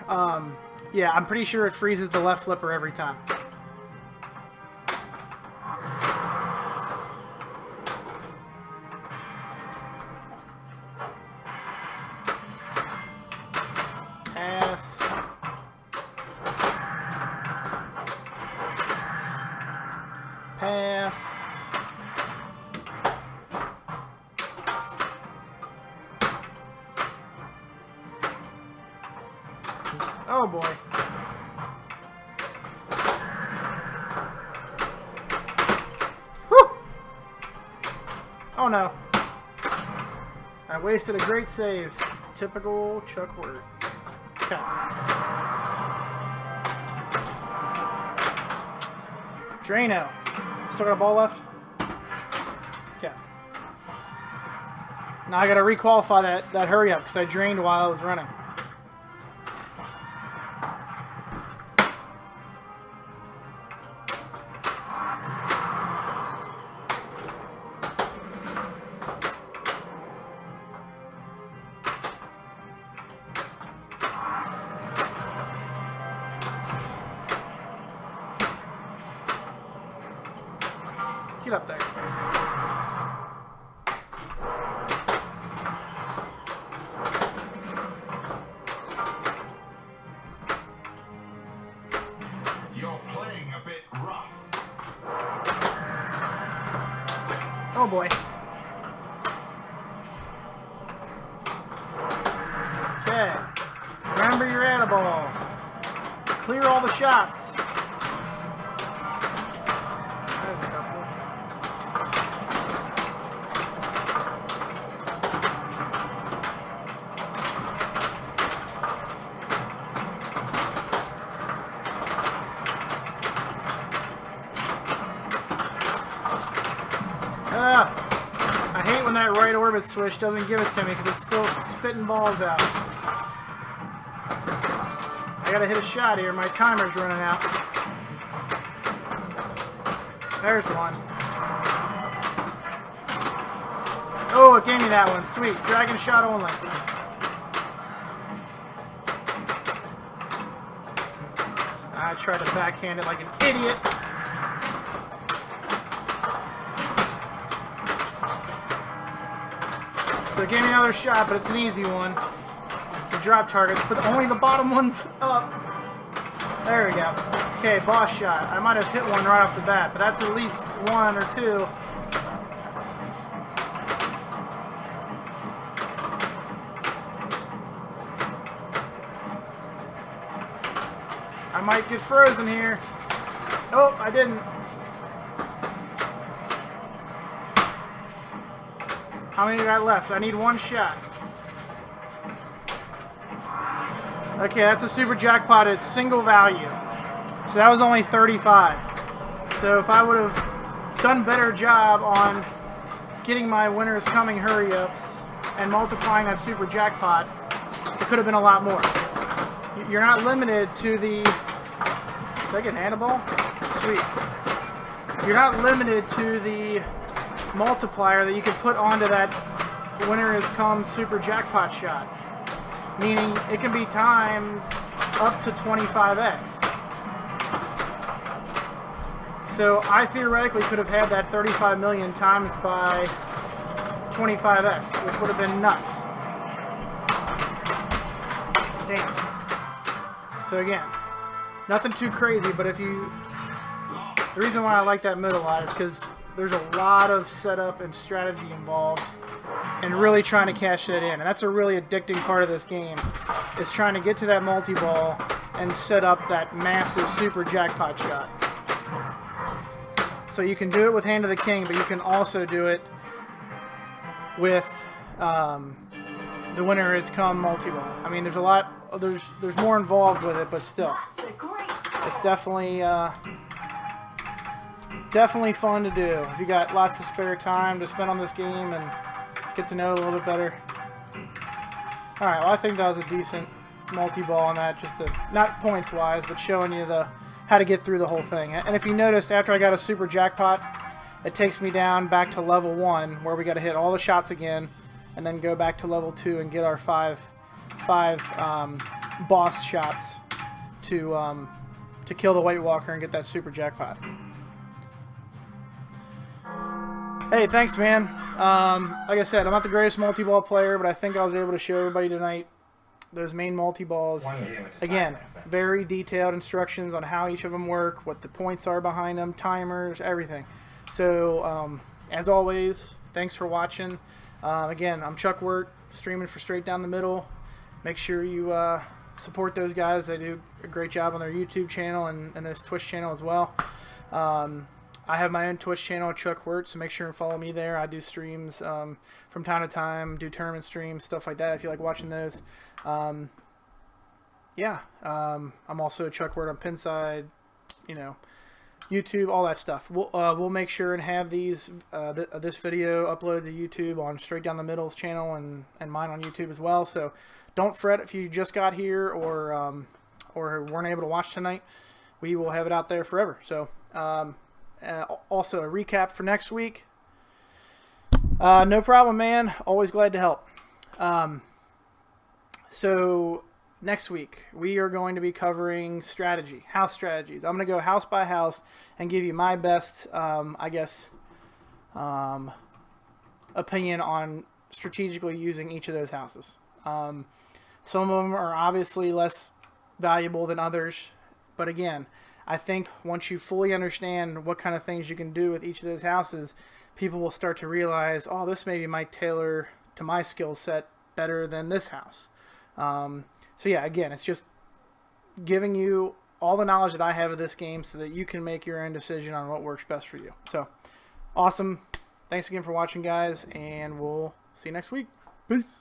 Yeah, I'm pretty sure it freezes the left flipper every time. Pass. Pass. Oh boy. Whew. Oh no. I wasted a great save. Typical Chuck word. Okay. Drano. Still got a ball left? Okay. Now I gotta requalify that hurry up because I drained while I was running. Get up there. You're playing a bit rough. Oh boy. Okay. Remember your atta-ball. Clear all the shots. There's a couple. I hate when that right orbit switch doesn't give it to me because it's still spitting balls out. I gotta hit a shot here. My timer's running out. There's one. Oh, it gave me that one. Sweet. Dragon shot only. I tried to backhand it like an idiot. So it gave me another shot, but it's an easy one. It's a drop target, but only the bottom one's up. There we go. Okay, boss shot. I might have hit one right off the bat, but that's at least one or two. I might get frozen here. Oh, I didn't. How many do I got left? I need one shot. Okay, that's a super jackpot at single value. So that was only 35. So if I would have done better job on getting my winners coming hurry-ups and multiplying that super jackpot, it could have been a lot more. You're not limited to the... Did I get handball? Sweet. You're not limited to the multiplier that you can put onto that winner has come super jackpot shot, meaning it can be times up to 25x. So I theoretically could have had that 35 million times by 25x, which would have been nuts. Damn. So again, nothing too crazy, but if you... The reason why I like that mode a lot is because there's a lot of setup and strategy involved and really trying to cash that in. And that's a really addicting part of this game, is trying to get to that multi-ball and set up that massive super jackpot shot. So you can do it with Hand of the King, but you can also do it with the winner is come multi-ball. I mean, there's a lot, there's more involved with it, but still, That's a great score. it's definitely fun to do if you got lots of spare time to spend on this game and get to know it a little bit better. All right, well, I think that was a decent multi-ball on that, just to, not points wise, but showing you how to get through the whole thing. And if you noticed, after I got a super jackpot, it takes me down back to level 1, where we got to hit all the shots again, and then go back to level 2 and get our five boss shots to kill the White Walker and get that super jackpot. Hey, thanks, man. Like I said, I'm not the greatest multi-ball player, but I think I was able to show everybody tonight those main multi-balls. Again, very detailed instructions on how each of them work, what the points are behind them, timers, everything. So, as always, thanks for watching. Again, I'm Chuck Wirt, streaming for Straight Down the Middle. Make sure you support those guys. They do a great job on their YouTube channel and this Twitch channel as well. I have my own Twitch channel, Chuck Wirt, so make sure and follow me there. I do streams from time to time, do tournament streams, stuff like that if you like watching those. I'm also Chuck Wirt on Pinside, YouTube, all that stuff. We'll make sure and have this video uploaded to YouTube on Straight Down the Middle's channel and mine on YouTube as well. So don't fret if you just got here or weren't able to watch tonight. We will have it out there forever. So also a recap for next week. No problem, man. Always glad to help. So next week we are going to be covering strategy, house strategies. I'm going to go house by house and give you my best, opinion on strategically using each of those houses. Some of them are obviously less valuable than others, but again, I think once you fully understand what kind of things you can do with each of those houses, people will start to realize, oh, this maybe might tailor to my skill set better than this house. So yeah, again, it's just giving you all the knowledge that I have of this game so that you can make your own decision on what works best for you. So, awesome. Thanks again for watching, guys, and we'll see you next week. Peace.